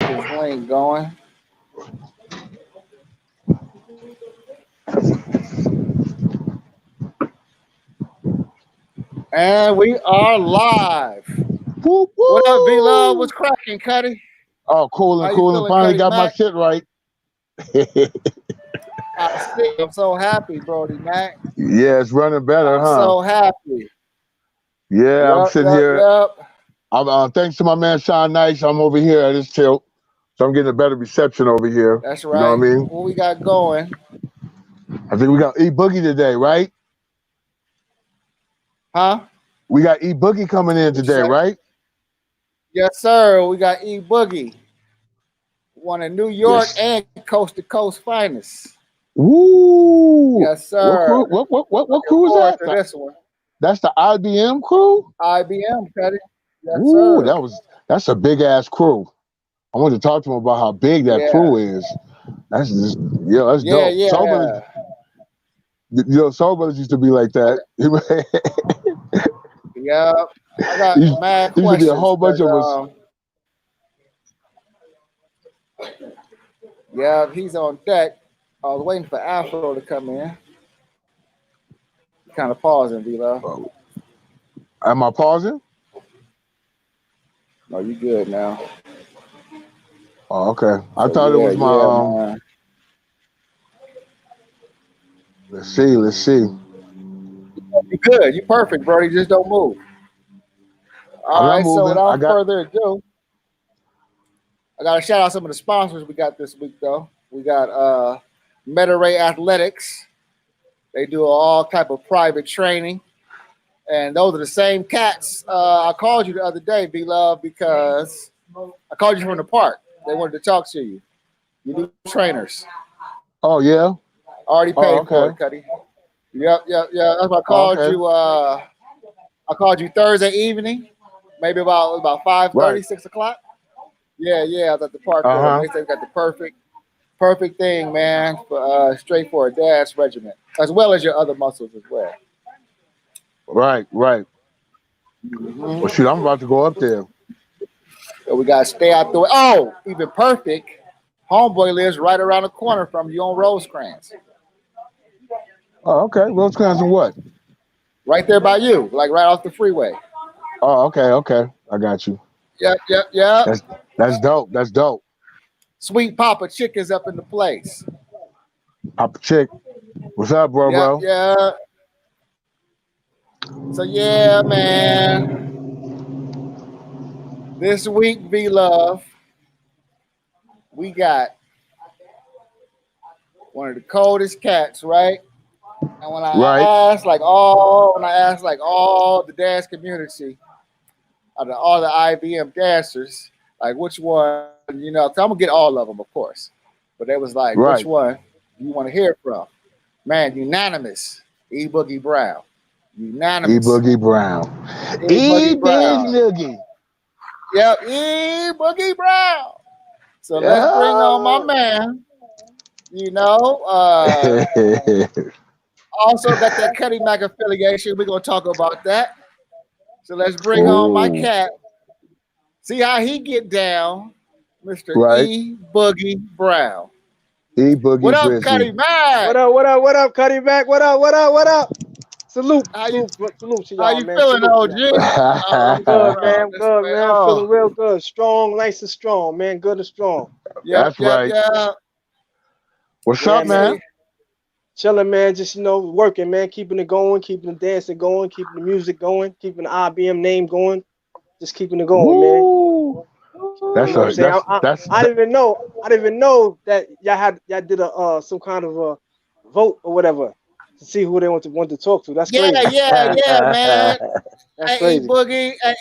this link going. And we are live. Woo, woo. What up, V-Love? What's cracking, Cuddy? Oh, cool and cool. And finally got my shit right. I see. I'm so happy, Brody Mac. Yeah, it's running better, I'm so happy. Yeah, I'm sitting here. Thanks to my man Sean Nice, I'm over here at his tilt. So I'm getting a better reception over here. That's right. You know what I mean? What we got going? I think we got E-Boogie today, right? Huh? We got E-Boogie coming in today, right? Yes, sir. We got E-Boogie. One of New York and Coast to Coast finest. Woo! Yes, sir. What crew is that? This one. That's the IBM crew? IBM, Cuddy. Yes, Ooh, sir. that's a big ass crew. I wanted to talk to him about how big that crew is. That's just, that's dope. Yeah. Soul Brothers used to be like that. Yeah. I got mad questions. Used to be a whole bunch of us. Yeah, he's on deck. I was waiting for Phro to come in. Kind of pausing, V-Love. Am I pausing? No, you good now. Oh, okay. I thought it was my Let's see. You good. You perfect, bro. You just don't move. All right, so without further ado, I got to shout out some of the sponsors we got this week, though. We got MetaRay Athletics. They do all type of private training. And those are the same cats. I called you the other day, V-Love, because I called you from the park. They wanted to talk to you. You do trainers. Oh, yeah? Already paid for it, Cuddy. Yep. That's why I called you. I called you Thursday evening, maybe about 5:30, 6 o'clock. Yeah, I was at the park. They said got the perfect thing, man, for straight for a dash regiment, as well as your other muscles as well. Right. Mm-hmm. Well, shoot, I'm about to go up there. So we got to stay out the way. Oh, even perfect. Homeboy lives right around the corner from you on Rosecrans. Oh, okay. Rosecrans and what? Right there by you, like right off the freeway. Oh, okay. I got you. Yep. That's dope. Sweet Papa Chick is up in the place. Papa Chick. What's up, bro? Yeah. So, yeah, man. This week, V-Love, we got one of the coldest cats, right? And when I asked all the dance community, all the IBM dancers, like which one, cause I'm gonna get all of them, of course. But they was like, which one do you want to hear from? Man, unanimous. E-Boogie Brown. Unanimous. E-Boogie Brown. E-Boogie. Yep, E-Boogie Brown. So let's bring on my man. Also got that Cuddy Mac affiliation. We're gonna talk about that. So let's bring on my cat. See how he get down, Mr. E-Boogie Brown. E-Boogie. What up, Cuddy Mac? What up, Cuddy Mac? What up? Salute to y'all, how you man. feeling, OG? I'm good, man. I'm good, man. I'm feeling real good. Strong, nice and strong, man. Good and strong. That's right. Yeah. What's up, man? Chilling, man. Just working, man. Keeping it going, keeping the dancing going, keeping the music going, keeping the IBM name going. Just keeping it going, man. I didn't even know that y'all did some kind of a vote or whatever to see who they want to talk to. That's crazy. Yeah, man. That's crazy.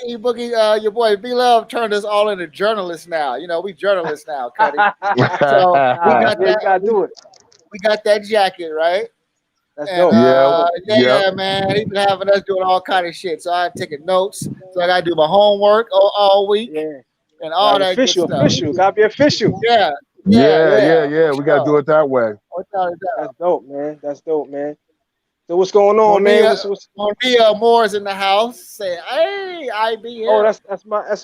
E-Boogie, your boy V-Love turned us all into journalists now. We journalists now, Cuddy. So we got that. You gotta do it. We got that jacket, right? That's dope. Yeah, man. He's been having us doing all kind of shit. So I'm taking notes. So I gotta do my homework all week. Yeah. And all that official, good stuff. Gotta be official. Yeah. We gotta do it that way. That's dope, man. So what's going on, man? What's Monia Moore's in the house. Say, hey, IBM. Oh, that's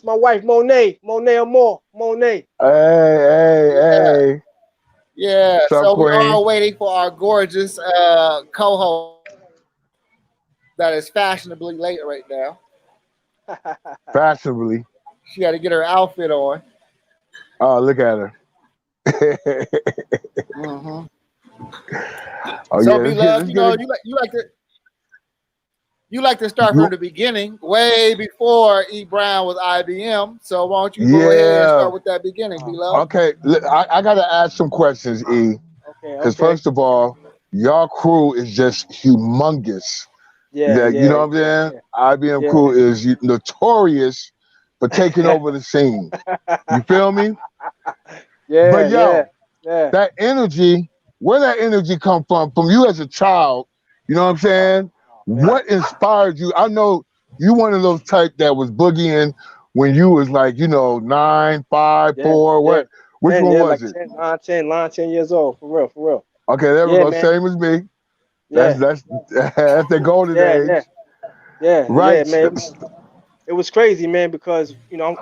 my wife, Monet Amore. Monet. Hey. Yeah. So we are waiting for our gorgeous co-host that is fashionably late right now. Fashionably. She had to get her outfit on. Oh, look at her. Mm-hmm. Oh, so, beloved, you like to start from the beginning, way before E. Brown was IBM. So why don't you go ahead and start with that beginning, beloved? Okay, I got to ask some questions, E. Because first of all, y'all crew is just humongous. Yeah, you know what I'm saying? IBM crew is notorious for taking over the scene. You feel me? But that energy, where that energy come from you as a child, you know what I'm saying? What inspired you? I know you one of those type that was boogieing when you was like, 9, 5, 4, what? Which 10, one was like it? 10 years old, for real. Okay, there we go. Man. Same as me. That's the golden age. Right. Man. It was crazy, man, because I'm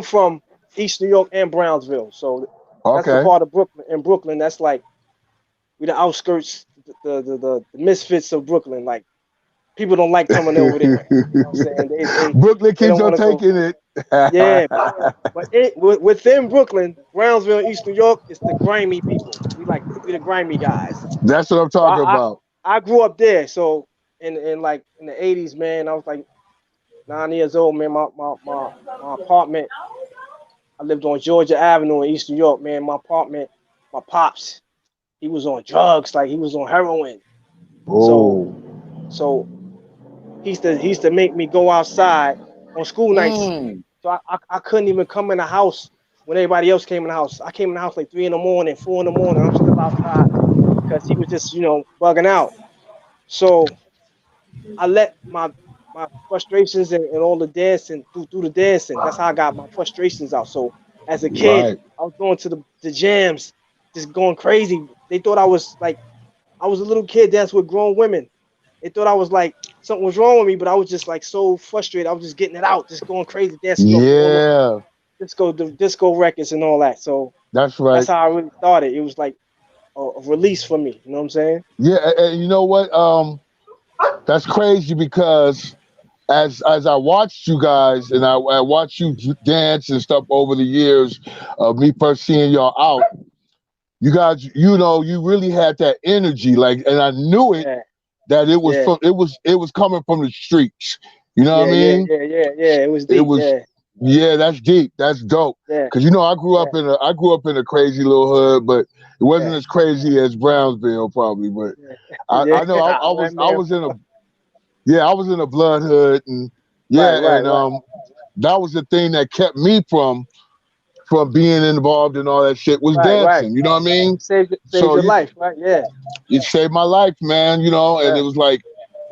from East New York and Brownsville, so that's the part of Brooklyn. In Brooklyn, that's like we the outskirts, the misfits of Brooklyn. Like people don't like coming over there. You know what I'm saying? They Brooklyn keeps on taking it. But within Brooklyn, Brownsville, East New York, it's the grimy people. We the grimy guys. That's what I'm talking about. I grew up there, so in the 80s, man, I was like 9 years old, man. My apartment, I lived on Georgia Avenue in East New York, man. My apartment, my pops, he was on drugs, like he was on heroin. Oh. So he used to make me go outside on school nights. So I couldn't even come in the house when everybody else came in the house. I came in the house like 3 in the morning, 4 in the morning. I'm still outside because he was just, bugging out. So I let my frustrations and all the dancing through the dancing. That's how I got my frustrations out. So as a kid, I was going to the jams, just going crazy. They thought I was a little kid dancing with grown women. They thought I was like something was wrong with me, but I was just like so frustrated. I was just getting it out, just going crazy, dancing off all the disco records and all that. So that's right. That's how I really started. It was like a release for me. You know what I'm saying? Yeah, and you know what? That's crazy because as I watched you guys and I watched you dance and stuff over the years of me first seeing y'all out, you guys, you really had that energy, and I knew it that it was from it was coming from the streets. You know what I mean? Yeah. It was deep. Yeah, that's deep. That's dope. Yeah. Cause I grew up in a crazy little hood, but it wasn't as crazy as Brownsville probably. But I know I was in a blood hood, and that was the thing that kept me from being involved in all that shit was dancing. You know what I mean? Saved your life, right? Yeah. It saved my life, man. And it was like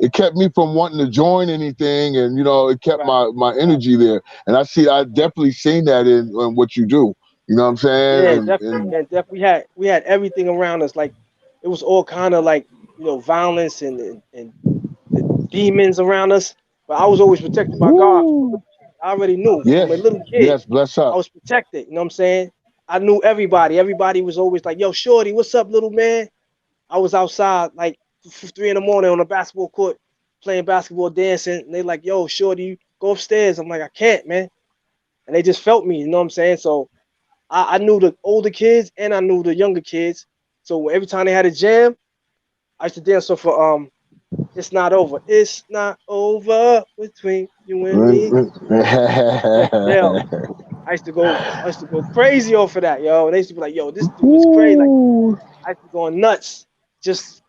it kept me from wanting to join anything, and it kept my energy there. And I definitely seen that in what you do. You know what I'm saying? Yeah, definitely. We had everything around us. Like it was all kind of like violence and the demons around us. But I was always protected by God. I already knew from a little kid. Yes, bless up. I was protected. You know what I'm saying? I knew everybody. Everybody was always like, "Yo, shorty, what's up, little man?" I was outside like 3 in the morning on a basketball court playing basketball, dancing. And they like, "Yo, shorty, go upstairs." I'm like, "I can't, man." And they just felt me. You know what I'm saying? So I knew the older kids and I knew the younger kids. So every time they had a jam, I used to dance for "It's Not Over." It's not over between you and me. Yo, I used to go crazy off of that, yo. And they used to be like, "Yo, this dude is crazy." Like I used to go nuts, just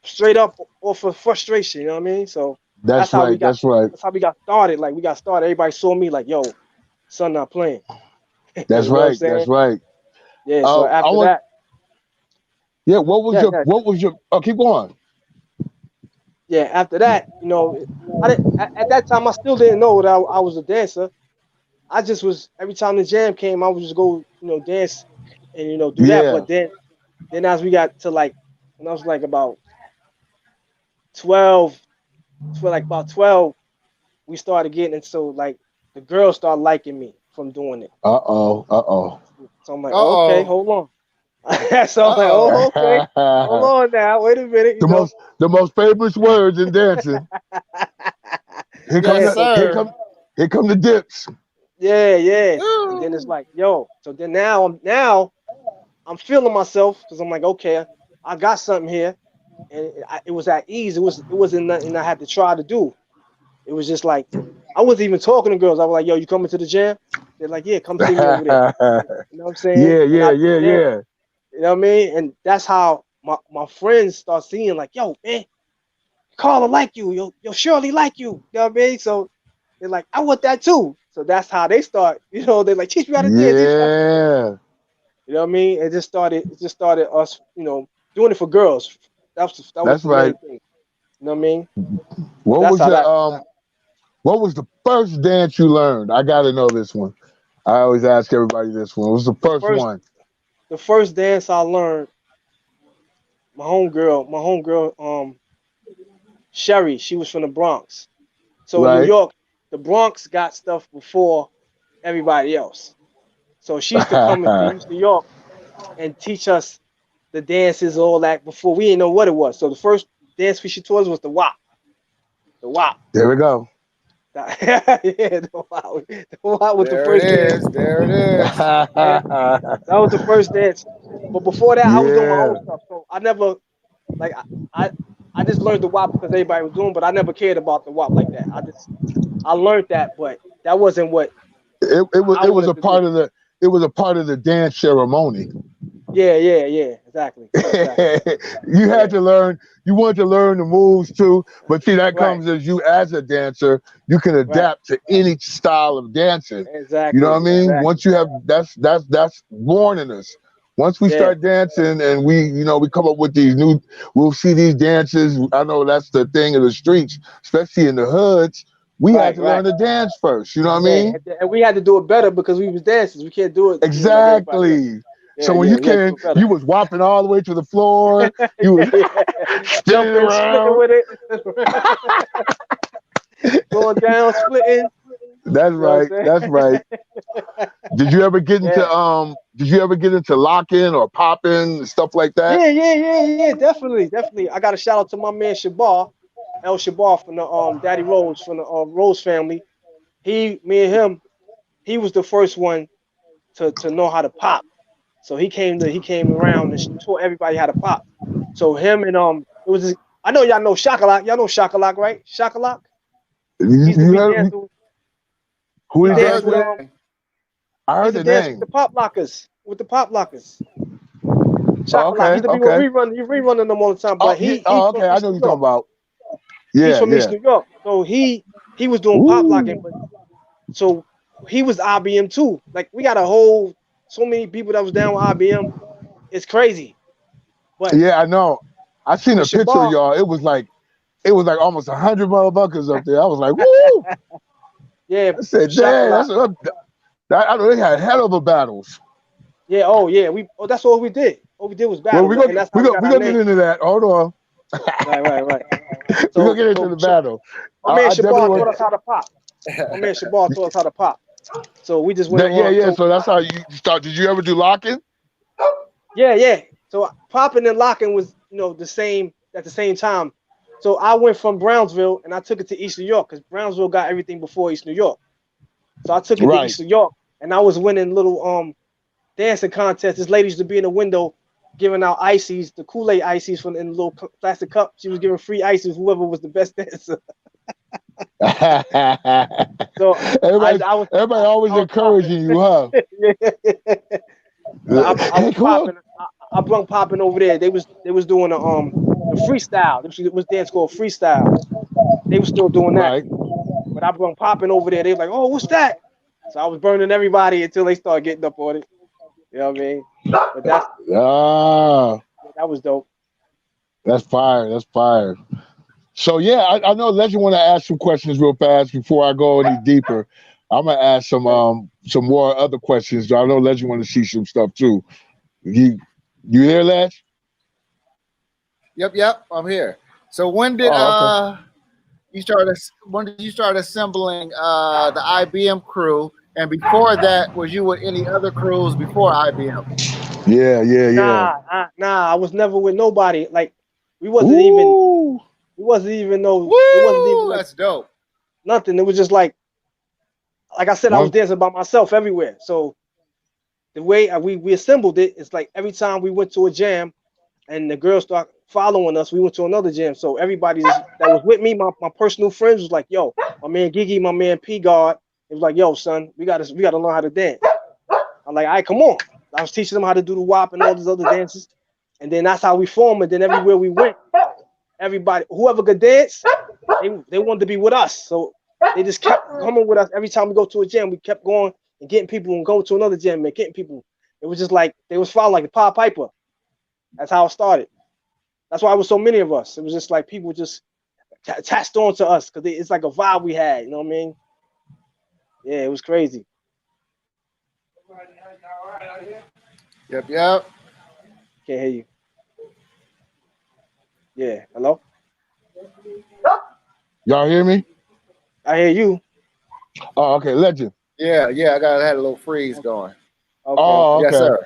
straight up off of frustration. You know what I mean? So that's how we got started. Like we got started. Everybody saw me like, "Yo, son, not playing." That's right. That's right. Yeah. So after that. Yeah. What was your? Oh, keep going. Yeah. After that, at that time I still didn't know that I was a dancer. I just was every time the jam came, I would just go, dance and do that. But then as we got to like when I was like about 12, like about 12, we started getting into like the girls started liking me from doing it. Uh-oh. So I'm like, okay, hold on. So I'm like, oh, okay, hold on now, wait a minute. The most famous words in dancing. Here come the dips. Yeah. And then it's like, yo. So then now I'm feeling myself because I'm like, okay, I got something here, and it was at ease. It wasn't nothing I had to try to do. It was just like I wasn't even talking to girls. I was like, yo, you coming to the gym? They're like, yeah, come see me over there. You know what I'm saying? Yeah. You know what I mean? And that's how my friends start seeing like, yo, man, Carla like you, yo, Shirley like you. You know what I mean? So they're like, I want that too. So that's how they start. You know, they're like, teach me how to dance. Yeah. You know what I mean? It just started us, doing it for girls. That was the main thing. You know what I mean? What was the first dance you learned? I gotta know this one. I always ask everybody this one. What was the first one? The first dance I learned, my homegirl, Sherry, she was from the Bronx. So in New York, the Bronx got stuff before everybody else. So she used to come into East New York and teach us the dances, all that before we didn't know what it was. So the first dance she taught us was the WAP. The WAP. There we go. Yeah, the WAP was the first dance. There it is. That was the first dance. But before that, I was doing my own stuff. So I never, like, I just learned the WAP because everybody was doing, but I never cared about the WAP like that. I learned that, but that wasn't what it was a part of the dance ceremony. Yeah, exactly. You had to learn. You wanted to learn the moves too, but see that comes as you as a dancer, you can adapt to any style of dancing. Exactly. You know what I mean? Exactly. Once you have that's born in us. Once we start dancing and we come up with these we'll see these dances. I know that's the thing of the streets, especially in the hoods. We had to learn to dance first. You know what I mean? And we had to do it better because we was dancers. We can't do it exactly. So when you was whopping all the way to the floor. You was jumping, splitting with it, going down, splitting. That's right. That's right. Did you ever get into locking or popping stuff like that? Yeah. Definitely. I got a shout out to my man Shabar, El Shabar from the Daddy Rose from the Rose family. Me and him, he was the first one to know how to pop. So he came around and taught everybody how to pop. So him and it was this, I know y'all know Shakalak. Y'all know Shakalak, right? Shakalak. He's the big dancer. Who is that? I heard the name. With the pop lockers. Shakalak. He's the big rerun. He's rerunning them all the time. But okay. I know what you're talking about. Yeah, he's from East New York. So he was doing pop locking. But so he was IBM too. Like we got so many people that was down with IBM. It's crazy. But yeah, I know. I seen a picture of y'all. It was like almost 100 motherfuckers up there. I was like, woo! Yeah. I said, damn, I know they had hell of a battles. Yeah, that's all we did. All we did was battle. Well, we're gonna get into that. Hold on. Right. So, we're gonna get into the battle. My man Shabar taught us how to pop. So we just went on. So that's how you start. Did you ever do locking? Yeah. So popping and locking was, the same at the same time. So I went from Brownsville and I took it to East New York because Brownsville got everything before East New York. So I took it to East New York and I was winning little dancing contests. This lady used to be in the window giving out ices, the Kool-Aid ices in a little plastic cup. She was giving free ices whoever was the best dancer. So everybody always encouraging you, huh? I brung popping over there. They was doing the freestyle. It was dance called freestyle. They were still doing that. But I brung popping over there. They were like, oh, what's that? So I was burning everybody until they started getting up on it. You know what I mean? But that was dope. That's fire. So yeah, I know Legend want to ask some questions real fast before I go any deeper. I'm gonna ask some more other questions. I know Legend want to see some stuff too. You there, Ledge? Yep, I'm here. So when did when did you start assembling the IBM crew? And before that, was you with any other crews before IBM? Yeah. Nah. I was never with nobody. Like we wasn't Ooh. even no. Woo! It wasn't even like That's dope. nothing. It was just like I said, I was dancing by myself everywhere. So the way we assembled it, it's like every time we went to a jam and the girls start following us, we went to another jam. So everybody that was with me, my personal friends was like, yo, my man Gigi, my man P God, it was like, yo, son, we gotta learn how to dance. I'm like, all right, come on. I was teaching them how to do the WAP and all these other dances. And then that's how we formed. And then everywhere we went, everybody, whoever could dance, they wanted to be with us. So they just kept coming with us. Every time we go to a jam, we kept going and getting people and going to another jam and getting people. It was just like, they was following like the Pied Piper. That's how it started. That's why it was so many of us. It was just like people just attached on to us because it's like a vibe we had. You know what I mean? Yeah, it was crazy. Yep. Can't hear you. Yeah. Hello? Y'all hear me? I hear you. Oh, okay. Legend. Yeah. I had a little freeze going. Okay. Oh, okay. Yes, sir.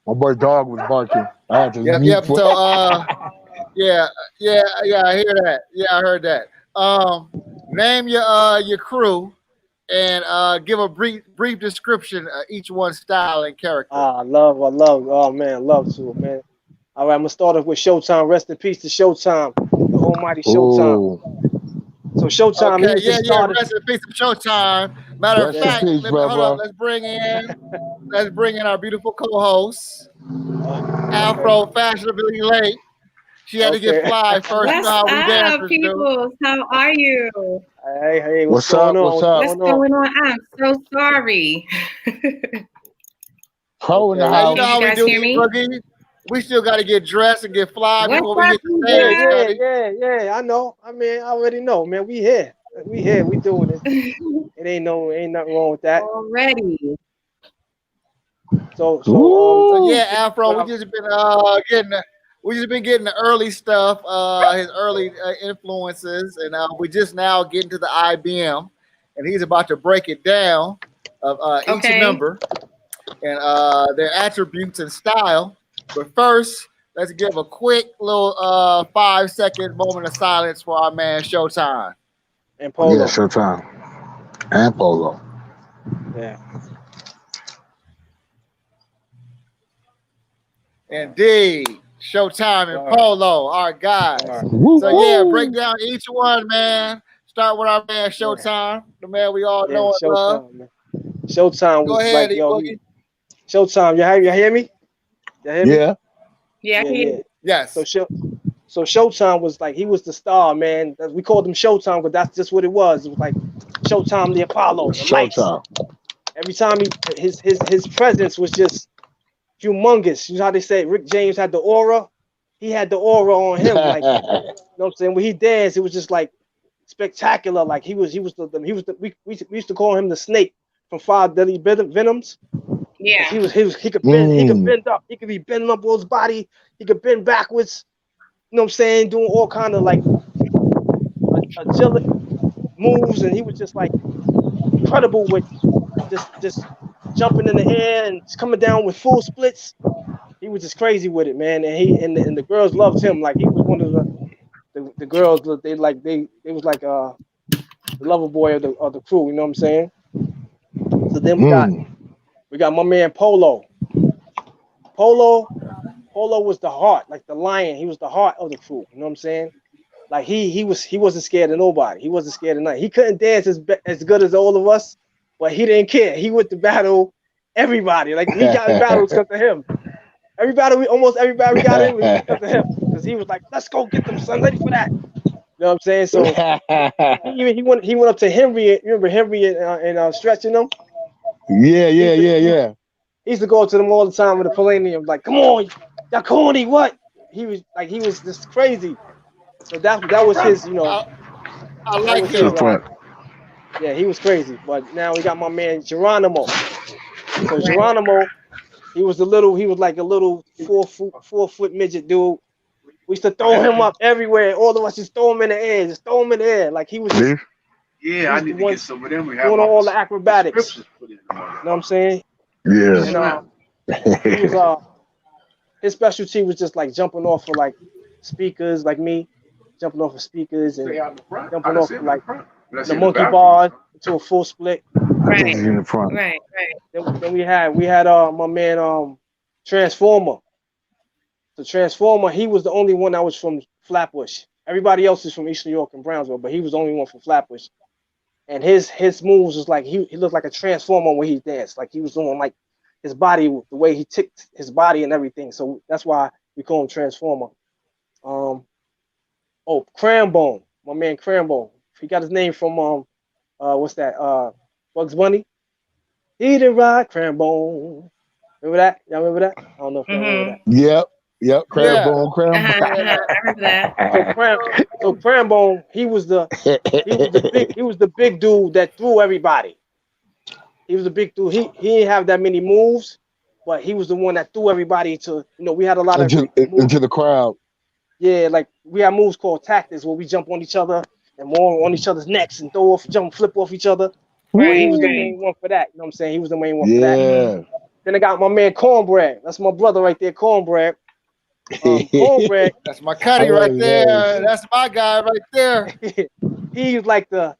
My boy dog was barking. I had to Yep. So yeah, I hear that. Yeah, I heard that. Name your crew and give a brief description of each one's style and character. I love. Oh man, love to it, man. All right, I'm gonna start off with Showtime. Rest in peace to Showtime, the almighty Showtime. Ooh. So Showtime, Okay, he was the starter. Rest in peace to Showtime. Matter of fact, peace, hold on. Let's bring in our beautiful co-host, Afro, fashionably late. She had to get fly first. You know how we dancers people? do. How are you? Hey, what's going on? What's going on? I'm so sorry. Phro in the Hey, house. you know how you we guys do, hear me? Boogie? We still got to get dressed and get fly before we hit the stage. Yeah. I know. I mean, I already know, man. We here. We doing it. It ain't nothing wrong with that. Already. So yeah, Afro, we just been getting the early stuff, his early influences, and we just now getting to the IBM, and he's about to break it down of each member and their attributes and style. But first, let's give a quick little 5-second moment of silence for our man Showtime. And Polo. Yeah, Showtime. And Polo. Yeah. Indeed. Showtime and Polo, our guys. Break down each one, man. Start with our man Showtime, the man we all know and love. Man. Showtime was ahead, like, yo, Showtime, you hear me? You hear me? Yeah. Yes. So Showtime was like, he was the star, man. We called him Showtime because that's just what it was. It was like Showtime the Apollo. The lights. Every time his presence was just humongous. You know how they say Rick James had the aura? He had the aura on him. Like, you know what I'm saying? When he danced, it was just like spectacular. Like we used to call him the snake from 5 Deadly Venoms. Yeah. He could bend up. He could be bending up his body. He could bend backwards. You know what I'm saying? Doing all kind of like agility moves, and he was just like incredible with just jumping in the air and coming down with full splits. He was just crazy with it, man. And the girls loved him. Like he was one of the girls. They was like the lover boy of the crew. You know what I'm saying? So then we got my man Polo. Polo was the heart, like the lion. He was the heart of the crew. You know what I'm saying? Like he wasn't scared of nobody. He wasn't scared of nothing. He couldn't dance as good as all of us, but he didn't care. He went to battle everybody. Like we got in battles because of him. Almost everybody we got in was because of him. Because he was like, let's go get them, son. Ready for that. You know what I'm saying? So he went up to Henry. You remember Henry and stretching them? Yeah. He used to go up to them all the time with the Palladium, like, come on, y'all corny, what? He was just crazy. So that was his, you know. I like him. Yeah, he was crazy. But now we got my man Geronimo. So Geronimo, he was like a little 4 foot midget dude. We used to throw him up everywhere. All of us just throw him in the air, just throw him in the air. Like he was just, yeah, I need to get some of them. We have doing all the acrobatics. You know what I'm saying? Yeah. And he was his specialty was just like jumping off of like speakers, like me, jumping off of speakers and jumping off of like the monkey bars to a full split. Right. In the front. Right. Then we had my man Transformer. The Transformer, he was the only one that was from Flatbush. Everybody else is from East New York and Brownsville, but he was the only one from Flatbush. And his moves was like he looked like a transformer when he danced. Like he was doing like his body, the way he ticked his body and everything. So that's why we call him Transformer. Crambone, my man Crambone. He got his name from what's that? Bugs Bunny. He did ride Crambone. Remember that? Y'all remember that? I don't know if y'all remember that. Yep. Crambone. I remember that. So Crambone, he was the big dude that threw everybody. He was the big dude. He didn't have that many moves, but he was the one that threw everybody to. We had a lot of into the crowd. Yeah, like we had moves called tactics where we jump on each other and more on each other's necks and flip off each other. Right. He was the main one for that. You know what I'm saying? He was the main one for that. Then I got my man Cornbread. That's my brother right there, Cornbread. Cornbread. That's my cutty right there. That's my guy right there. He's like the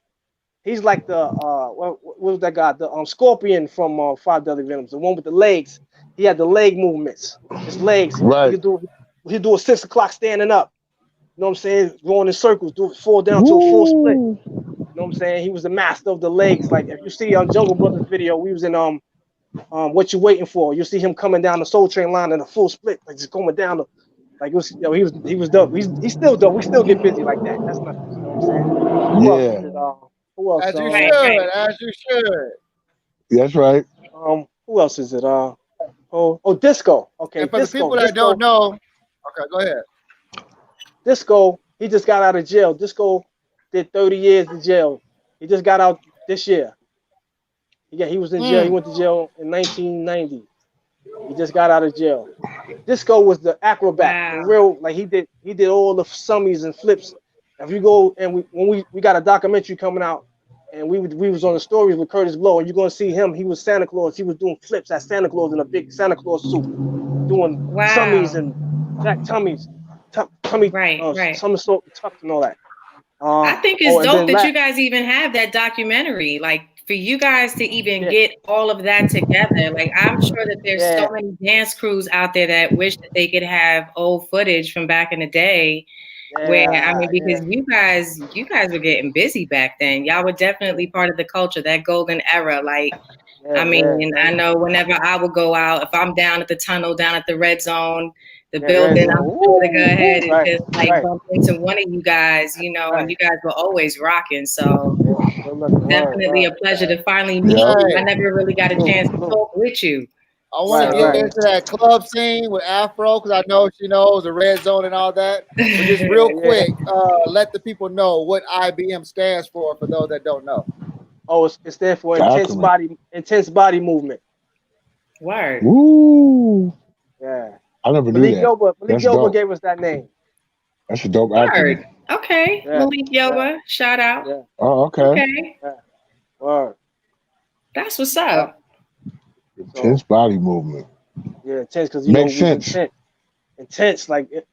what was that guy? The Scorpion from Five Deadly Venoms, the one with the legs. He had the leg movements. His legs. Right. He'd do a 6 o'clock standing up. You know what I'm saying? Going in circles, fall down to a full split. You know what I'm saying? He was the master of the legs. Like if you see on Jungle Brothers video, we was in What You Waiting For? You'll see him coming down the Soul Train line in a full split, like just going down like it was, he was dope. He's still dope. We still get busy like that. That's not, you know what I'm saying? Who else? As you should. As you should. That's right. Who else is it? Disco. Okay. And for the people that don't know, okay, go ahead. Disco, he just got out of jail. Disco did 30 years in jail. He just got out this year. He was in jail. He went to jail in 1990. He just got out of jail. Disco was the acrobat, for real. Like he did all the summies and flips. If you go and we got a documentary coming out, and we was on the stories with Curtis Blow, and you're gonna see him. He was Santa Claus. He was doing flips as Santa Claus in a big Santa Claus suit, doing summies and jack tummies, somersault tucked and all that. I think it's dope that you guys even have that documentary. Like for you guys to even get all of that together. Like I'm sure that there's so many dance crews out there that wish that they could have old footage from back in the day. Where because you guys were getting busy back then. Y'all were definitely part of the culture, that golden era. Like, I know whenever I would go out, if I'm down at the tunnel, down at the red zone, the building, I'm sure to go ahead and just bump into one of you guys, and you guys were always rocking. So definitely a pleasure to finally meet you. I never really got a chance to talk with you. I want to get into that club scene with Afro because I know she knows the red zone and all that. But just real quick, let the people know what IBM stands for those that don't know. Oh, it stands for intense body movement. Word. Woo. Yeah. I never knew that. Malik Yoba gave us that name. That's a dope acronym. Okay. Yeah. Malik Yoba, shout out. Yeah. Oh, okay. Yeah. Word. That's what's up. Intense body movement. Yeah, intense because makes sense. Intense, like it's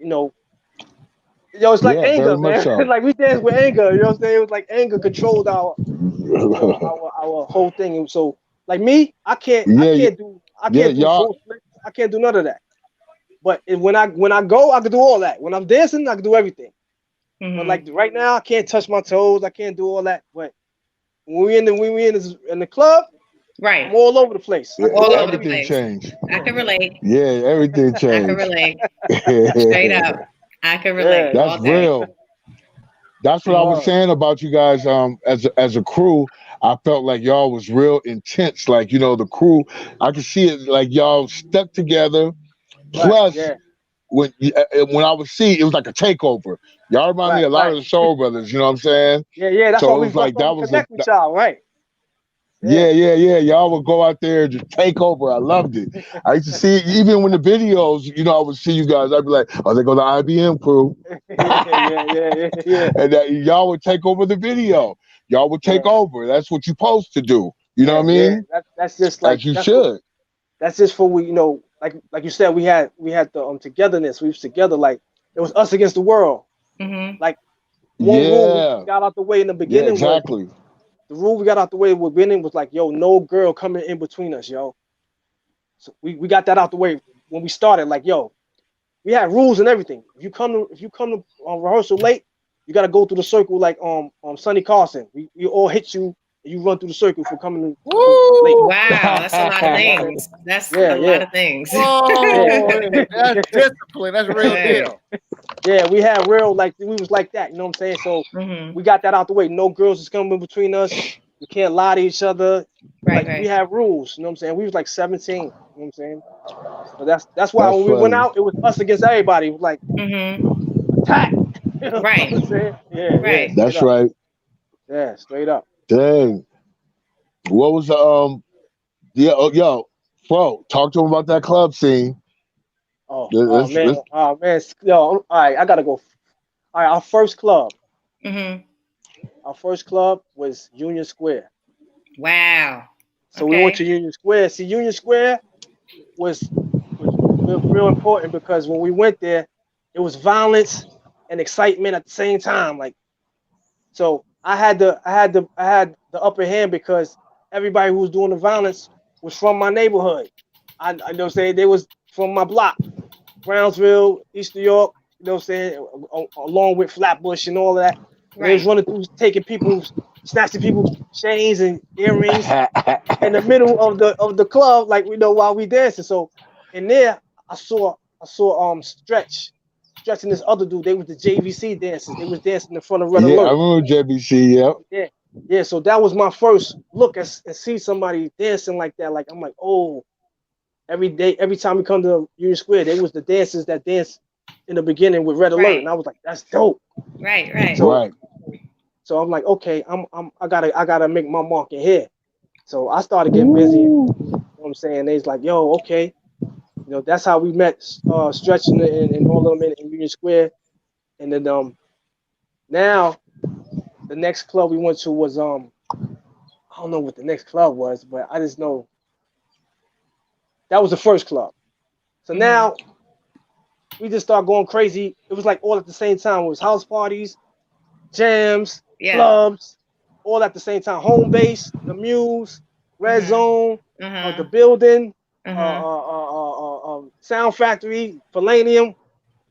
like anger, man. So. Like we dance with anger. You know what I'm saying? It was like anger controlled our whole thing. And so, like me, I can't do none of that. But when I go, I can do all that. When I'm dancing, I can do everything. Mm-hmm. But like right now, I can't touch my toes. I can't do all that. But when we in the club. Right. I'm all over the place. Yeah, all over the place. Changed. I can relate. Yeah, everything changed. I can relate. Straight up. I can relate. That's real. That's what I was saying about you guys. As a crew, I felt like y'all was real intense. Like, the crew, I could see it like y'all stuck together. Plus, when I would see, it was like a takeover. Y'all remind me a lot of the Soul Brothers. You know what I'm saying? Yeah. That's so why we was like that was connect with y'all, right? Yeah. Y'all would go out there and just take over. I loved it. I used to see it, even when the videos, I would see you guys. I'd be like, oh, they go the IBM crew. yeah. And y'all would take over the video. Y'all would take over. That's what you're supposed to do. You know what I mean? That's just like as you should. That's just for like you said, we had the togetherness. We was together, like it was us against the world. Mm-hmm. Like one rule we got out the way in the beginning. Exactly. The rule we got out the way in the beginning was like, yo, no girl coming in between us, yo. So we got that out the way when we started. Like, yo, we had rules and everything. If you come to rehearsal late, you got to go through the circle like Sonny Carson. We all hit you. You run through the circle for coming late. Wow, that's a lot of things. That's a lot of things. Whoa, that's discipline. That's real deal. Yeah, we had real, like, we was like that. You know what I'm saying? So we got that out the way. No girls is coming between us. We can't lie to each other. Right. We had rules. You know what I'm saying? We was like 17. You know what I'm saying? So that's why when we went out, it was us against everybody. It was like attack. You know right. What I'm saying? Yeah. Right. That's right. Yeah, straight up. Dang. What was the yo, Phro, talk to him about that club scene. Oh man. Yo, all right, I gotta go. All right, our first club. Our first club was Union Square. Wow. So we went to Union Square. See, Union Square was real important because when we went there, it was violence and excitement at the same time. Like, so I had the upper hand because everybody who was doing the violence was from my neighborhood. I know what I'm saying, they was from my block, Brownsville, East New York, you know what I'm saying, along with Flatbush and all of that. Right. They was running through, snatching people's chains and earrings in the middle of the club, like while we dancing. So in there, I saw Stretch and this other dude. They was the JVC dancers. They was dancing in front of Red Alert. I remember JVC. Yep. Yeah. So that was my first look and see somebody dancing like that. Like, I'm like, oh. Every time we come to Union Square, they was the dancers that danced in the beginning with Red Alert, and I was like, that's dope. Right. So I'm like, okay, I gotta make my mark in here. So I started getting busy. You know what I'm saying? They's like, yo, okay. That's how we met Stretch and all of them in Union Square. And then now the next club we went to was I don't know what the next club was, but I just know that was the first club. So now we just start going crazy. It was like all at the same time. It was house parties, jams, clubs, all at the same time. Home base, the Muse, Red Zone, the building, Sound Factory, Palladium.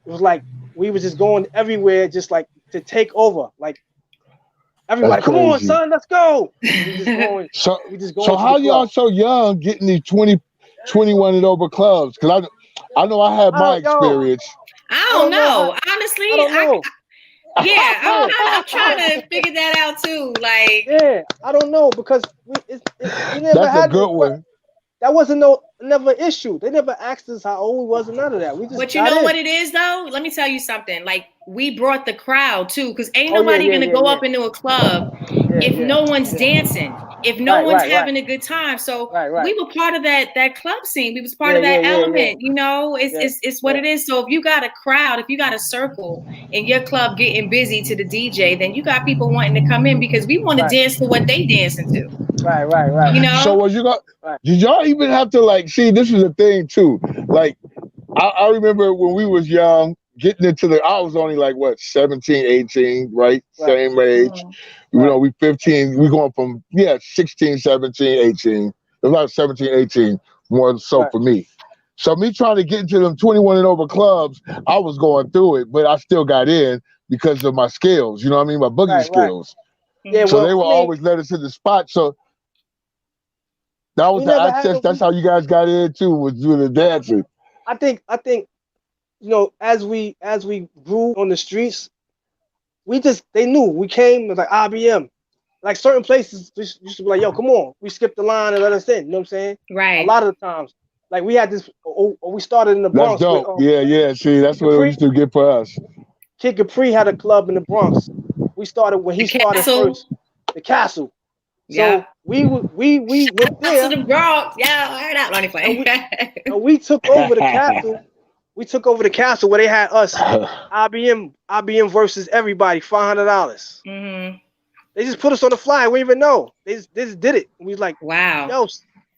It was like we was just going everywhere, just like to take over. Like everybody, come on, son, let's go. We just going. So how y'all so young getting these 21 and over clubs? Because I know I had my experience. I don't know. Honestly, I'm trying to figure that out too. Like, I don't know because we never that's had a good one. That wasn't never an issue. They never asked us how old we was and none of that. We just. But you know what it is though? Let me tell you something. Like, we brought the crowd too, because ain't nobody gonna go up into a club if no one's dancing, if no one's having a good time. So we were part of that club scene. We was part of that element. It's what it is. So if you got a crowd, if you got a circle in your club getting busy to the DJ, then you got people wanting to come in because we want to dance to what they dancing to. Right. So was you got? Did y'all even have to see? This is the thing too. Like, I remember when we was young, getting into I was only 17, 18, right? Same age. We 15. We going from 16, 17, 18. It was like 17, 18 more so for me. So me trying to get into them 21 and over clubs, I was going through it, but I still got in because of my skills. You know what I mean? My boogie skills. Yeah, so they will always let us in the spot. So that was the access. That's how you guys got in too, was doing the dancing. I think, as we grew on the streets, they knew we came like IBM. Like certain places used to be like, yo, come on, we skipped the line and let us in. You know what I'm saying? Right. A lot of the times, like we had this. We started in the Bronx. That's dope. See, that's what we used to get for us. Kid Capri had a club in the Bronx. We started when he started first. The Castle. So we went there to the Bronx. Yeah, I heard that funny. And we took over the castle. We took over the castle where they had us IBM versus everybody, $500. Mm-hmm. They just put us on the fly. We didn't even know. They just did it. We was like, wow. Yo.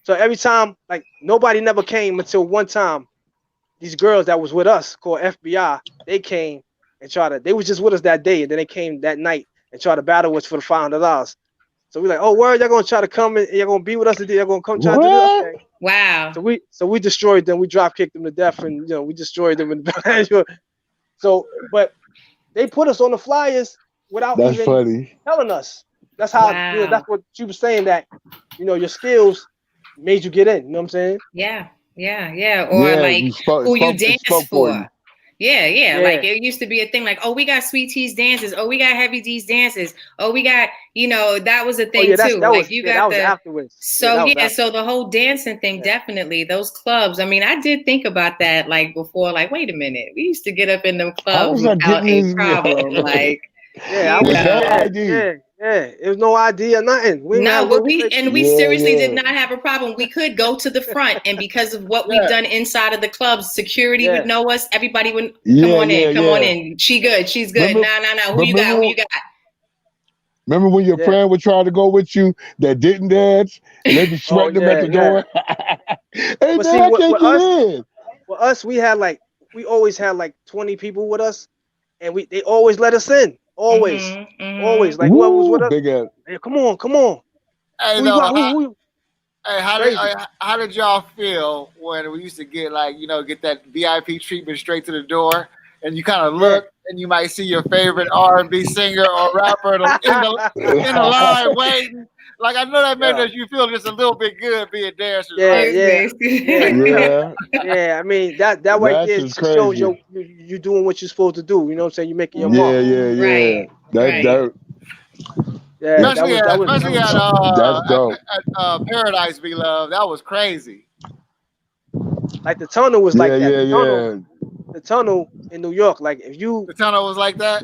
So every time, like nobody never came until one time. These girls that was with us called FBI, they came and they was just with us that day, and then they came that night and tried to battle us for the $500. So we like, oh, word, y'all gonna try to come and y'all gonna be with us today. Y'all gonna come try to do this? Okay. Wow. So we destroyed them. We drop kicked them to death, and we destroyed them. So, but they put us on the flyers without even telling us. That's how that's what you were saying, that your skills made you get in. You know what I'm saying? Yeah. Or like who you dance for. Yeah. Like it used to be a thing like, oh, we got Sweet T's dances. Oh, we got Heavy D's dances. Oh, we got, that was a thing too. Like you got the afterwards. So so the whole dancing thing, definitely those clubs. I mean, I did think about that like before, like, wait a minute. We used to get up in them clubs without a problem. Like it was no idea, nothing. We seriously did not have a problem. We could go to the front, and because of what we've done inside of the clubs, security would know us. Everybody would come on in. She's good. No. Who you got? Remember when your friend would try to go with you that didn't dance, and they be sweating them at the door? Hey, man, I can't get in. For us, we always had like 20 people with us, and they always let us in. Always. Like whoever was with us. Hey, come on. Hey, how did y'all feel when we used to get get that VIP treatment straight to the door, and you kind of look and you might see your favorite R&B singer or rapper in the line waiting? Like, I know that made you feel just a little bit good being dancers. Yeah. I mean, that right there shows you doing what you're supposed to do. You know what I'm saying? You're making your mark. Yeah. Especially at Paradise Be Loved, that was crazy. Like the tunnel was like that. The tunnel in New York, like the tunnel was like that.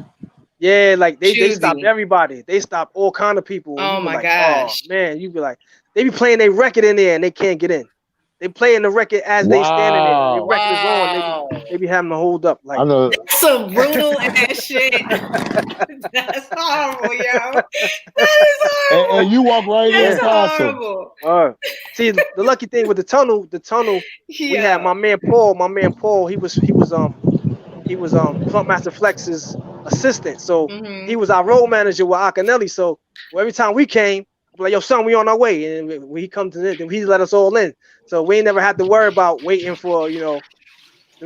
Yeah, like they stopped everybody. They stopped all kind of people. Oh my gosh, man! You be like, they be playing their record in there and they can't get in. They playing the record as they standing there. Their record is on. They be having to hold up. Like, that's so brutal ass shit. That's horrible, yo. That is horrible. And you walk right in. That's horrible. See, the lucky thing with the tunnel, we had my man Paul. He was Funkmaster Flex's assistant. So he was our road manager with Akinelli. So every time we came, like, yo, son, we on our way. And when he comes to it, he let us all in. So we ain't never had to worry about waiting for, them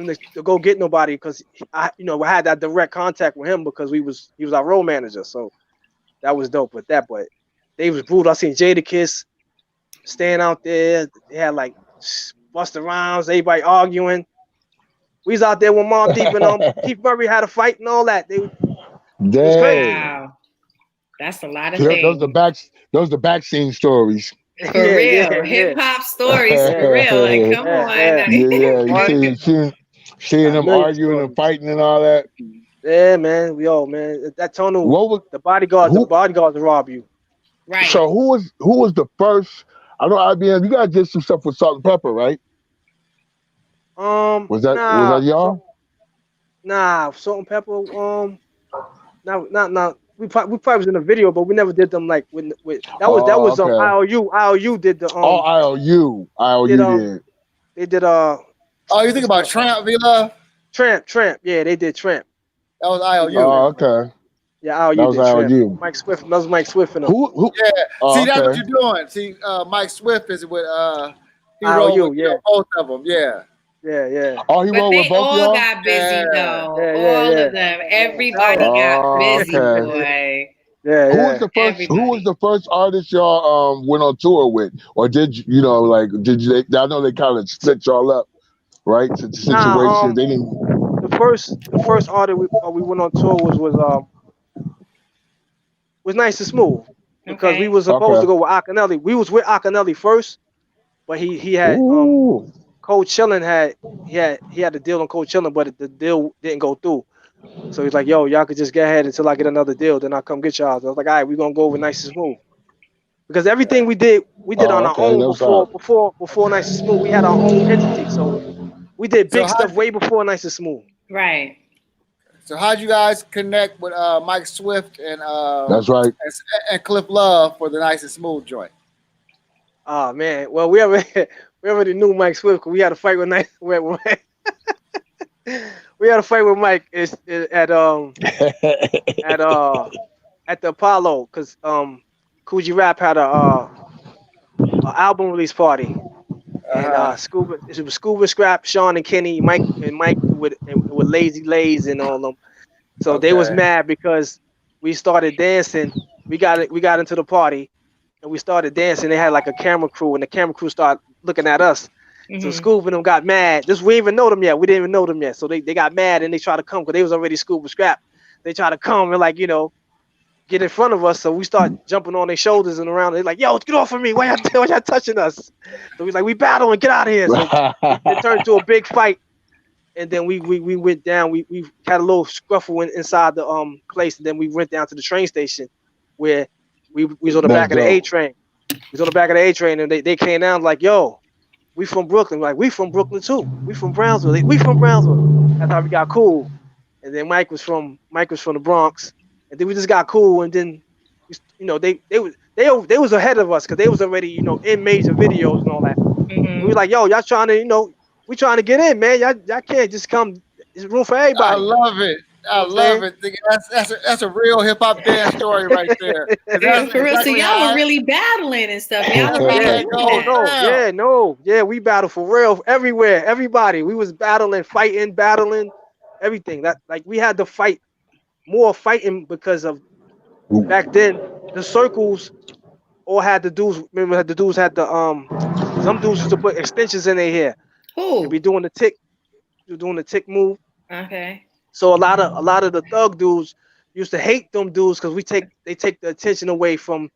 to go get nobody, because we had that direct contact with him because he was our road manager. So that was dope with that. But they was brutal. I seen Jadakiss staying out there. They had like Busta Rhymes, everybody arguing. We was out there with Mobb Deep and Keith Murray had a fight and all that. It was crazy. Wow. That's a lot of things. Those the back scene stories. For real. Hip hop stories, for real. Like, come on. You seeing them arguing and fighting and all that. Yeah, man. Man. That tunnel, the bodyguards rob you. Right. So who was the first? I know IBM, you guys did some stuff with Salt and Pepper, right? Was that y'all? Nah, Salt and Pepper. Not. We probably was in a video, but we never did them like with that was okay. IOU did the IOU did. They did you think about Tramp, V-Love? Tramp. Yeah, they did Tramp. That was IOU. Oh, okay. Yeah, IOU. That was IOU. Tramp. Mike Swift. That was Mike Swift and who? Yeah. See, that's what you're doing. See, Mike Swift is with IOU. Both of them. Yeah. Oh, he rolled with both y'all? They all got busy, though. All of them. Everybody got busy, boy. Who was the first artist y'all went on tour with? Or did I know they kind of split y'all up, right? To the situation. They didn't. The first artist we went on tour was Nice and Smooth, because we was supposed to go with Akinelli. We was with Akinelli first, but he had Cold Chillin' had the deal on Cold Chillin', but the deal didn't go through. So he's like, yo, y'all could just get ahead until I get another deal, then I'll come get y'all. So I was like, all right, we're gonna go with Nice and Smooth. because everything we did on our own before Nice and Smooth. We had our own entity, so we did big stuff way before Nice and Smooth. Right. So how'd you guys connect with Mike Swift and that's right, and Cliff Love for the Nice and Smooth joint? Oh man, well we already knew Mike Swift because we had a fight with Nice. We had a fight with Mike at the Apollo because Coogee Rap had a album release party. And it was Scuba Scrap, Sean and Kenny, Mike with Lazy Lays and all them. So they was mad because we started dancing. We got into the party and we started dancing. They had like a camera crew and the camera crew started looking at us. Mm-hmm. So Scuba and them got mad. We didn't even know them yet. So they got mad and they tried to come because they was already Scuba Scrap. They tried to come and like, get in front of us, so we start jumping on their shoulders and around. They're like, "Yo, get off of me! Why y'all touching us?" So we like, "We battling, get out of here!" So it turned into a big fight, and then we went down. We had a little scuffle inside the place, and then we went down to the train station, where we was on the back of the A train. We was on the back of the A train, and they came down like, "Yo, we from Brooklyn." We're like, "We from Brooklyn too. We from Brownsville. We from Brownsville." That's how we got cool. And then Mike was from the Bronx. And then we just got cool, and then, they was ahead of us because they was already, in major videos and all that. Mm-hmm. We was like, yo, y'all trying to, we trying to get in, man. Y'all can't just come. There's room for everybody. I love it. I love it. That's a real hip hop dance story right there. For real, so y'all were really battling and stuff. Y'all were really we battled for real everywhere. Everybody, we was battling, fighting, everything. That like we had to fight. More fighting because of back then the circles all had the dudes. Remember the dudes had the some dudes used to put extensions in their hair. Who? Be doing the tick, move. Okay. So a lot of the thug dudes used to hate them dudes because they take the attention away from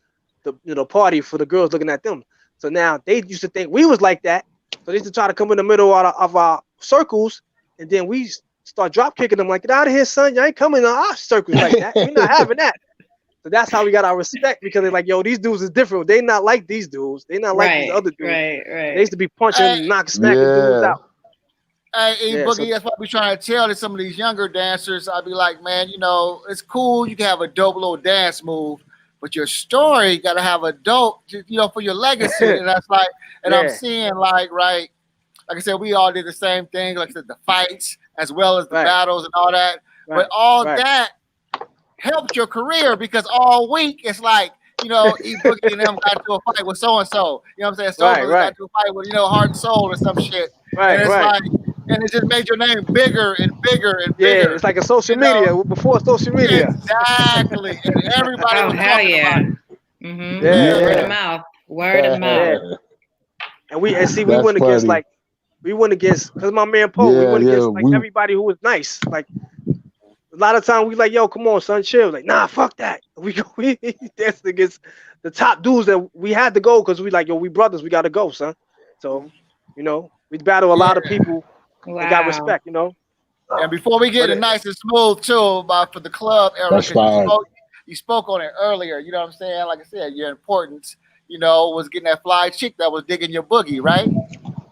the party for the girls looking at them. So now they used to think we was like that. So they used to try to come in the middle of our circles, and then we start drop kicking them like, get out of here, son. You ain't coming in our circles like that. We're not having that. So that's how we got our respect because they're like, yo, these dudes is different. They not like these dudes. They not like these other dudes. Right. They used to be punching, knocking, smacking dudes out. Hey, Boogie, that's what we trying to tell to some of these younger dancers. I'd be like, man, it's cool. You can have a dope little dance move, but your story got to have a dope, for your legacy. And that's like, and I'm seeing like I said, we all did the same thing. Like I said, the fights as well as the battles and all that. But all that helped your career because all week it's like, E-Boogie and them got to a fight with so-and-so. You know what I'm saying? So got to a fight with, Heart and Soul or some shit. And it's like, and it just made your name bigger and bigger and bigger. Yeah, it's like a social media before social media. Exactly. And everybody was talking about it. Mm-hmm. Word of mouth. Word of mouth. And we went against like, because my man Poe, we went against like everybody who was nice. Like a lot of time we like, yo, come on, son, chill. Like, nah, fuck that. We danced against the top dudes that we had to go because we like, yo, we brothers, we gotta go, son. So, we battle a lot of people and got respect, And before we get to Nice and Smooth too, for the club era, you spoke on it earlier. You know what I'm saying? Like I said, your importance, was getting that fly chick that was digging your boogie, right?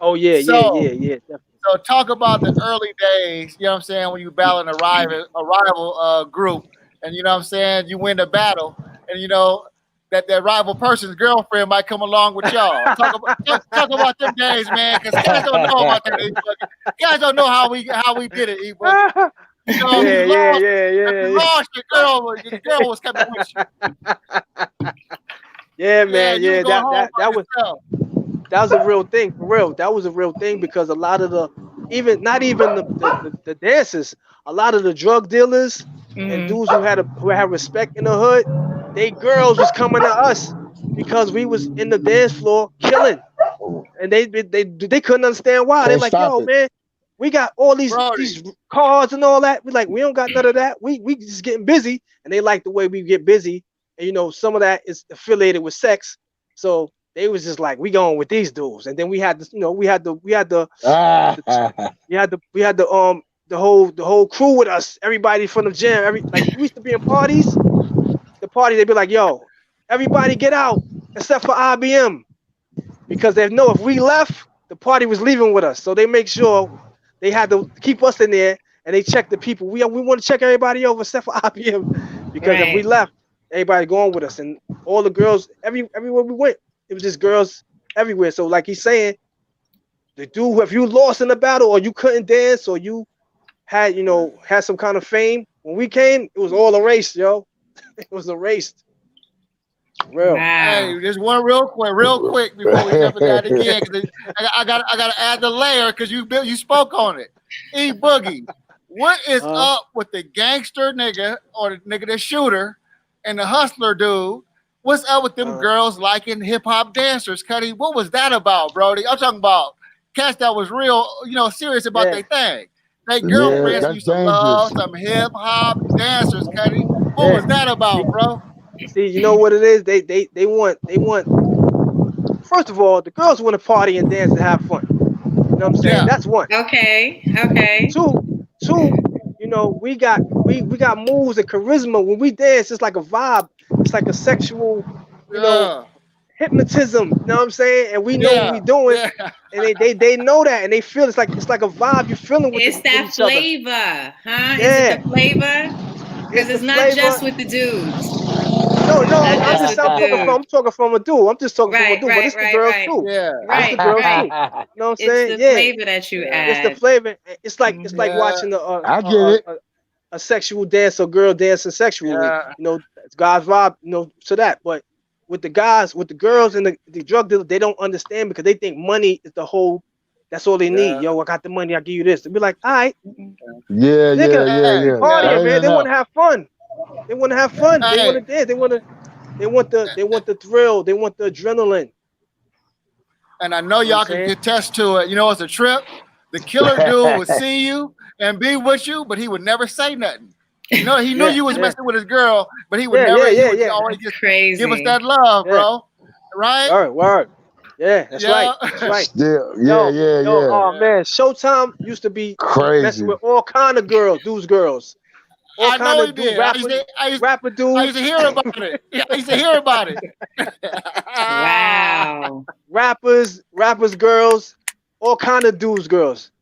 Oh yeah, definitely. So talk about the early days, you know what I'm saying, when you battle a rival group, and you know what I'm saying, you win the battle, and that rival person's girlfriend might come along with y'all. Talk about them days, man, because guys don't know about that. E-Boogie. Guys don't know how we did it, E-Boogie. You lost your girl was coming with you. Yeah, man, that was a real thing, for real. That was a real thing because a lot of not even the dancers, a lot of the drug dealers and dudes who had respect in the hood, they girls was coming to us because we was in the dance floor killing, and they couldn't understand why. They're like, yo, man, we got all these cars and all that. We like, we don't got none of that. We just getting busy, and they like the way we get busy. And some of that is affiliated with sex, so they was just like, we going with these dudes. And then we had this, we had the whole crew with us. Everybody from the gym. We used to be in parties. The party, they'd be like, yo, everybody get out. except for IBM, because they know if we left, the party was leaving with us. So they make sure they had to keep us in there, and they check the people. We want to check everybody over except for IBM, because if we left, everybody going with us, and all the girls everywhere we went, it was just girls everywhere. So like he's saying, the dude, if you lost in the battle or you couldn't dance or you had had some kind of fame, when we came, it was all erased, yo. It was erased. Real. Wow. Hey, just one real quick before we jump into that again, because I gotta add the layer because you spoke on it. E Boogie, what is up with the gangster nigga or the nigga the shooter and the hustler dude? What's up with them girls liking hip hop dancers, Cuddy? What was that about, Brody? I'm talking about cats that was real, serious about their thing. They girlfriends used to love some hip hop dancers, Cuddy. What was that about, bro? See, you know what it is? They want. First of all, the girls want to party and dance and have fun. You know what I'm saying? Yeah. That's one. Okay. Two, we got moves and charisma. When we dance, it's like a vibe. It's like a sexual, hypnotism. You know what I'm saying? And we know what we doing. Yeah. And they know that, and they feel it's like a vibe. You're feeling with it's that each flavor, other. Huh? Yeah. Is it the flavor? Because it's not flavor. Just with the dudes. No, I'm talking from a dude. I'm just talking from a dude, but it's the girls too. Yeah, it's the girls too. You know what I'm saying? It's the flavor that you add. It's the flavor. It's like watching a sexual dance or girl dancing sexually. Yeah. Guys vibe, to that. But with the guys, with the girls and the drug dealers, they don't understand because they think money is the whole. That's all they need. Yo, I got the money. I'll give you this. They be like, all right. Yeah. Partying, man. They want to have fun. They want to have fun. They want to dance. They want the thrill. They want the adrenaline. And I know y'all can attest to it. It's a trip. The killer dude would see you and be with you, but he would never say nothing. He knew you was messing with his girl, but he would never. He would always just give us that love, bro. Right? Word. Yeah, that's right. That's right. Yeah. Oh man, Showtime used to be crazy. Messing with all kind of girls, girls. I know he did. Rapper dudes. I used to hear about it. Wow. Rappers, girls, all kind of dudes, girls.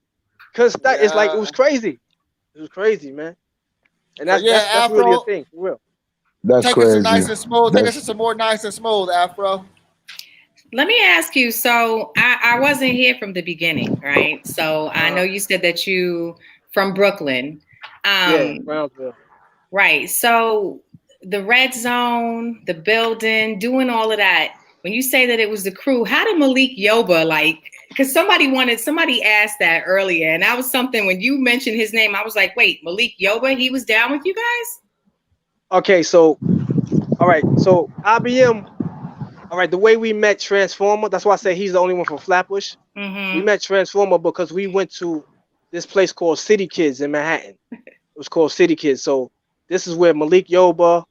Cause that is like it was crazy. It was crazy, man. And that's Afro, really a thing, for real. That's take crazy. Us nice and smooth. Take us to some more nice and smooth, Afro. Let me ask you. So I wasn't here from the beginning, right? So I know you said that you from Brooklyn. Brownsville. Right. So the red zone, the building, doing all of that. When you say that it was the crew, how did Malik Yoba because somebody asked that earlier, and that was something when you mentioned his name, I was like, wait, Malik Yoba, he was down with you guys? Okay, so all right, so IBM, all right, the way we met Transformer, that's why I say he's the only one from Flatbush. Mm-hmm. We met Transformer because we went to this place called City Kids in Manhattan. It was called City Kids. So this is where Malik Yoba,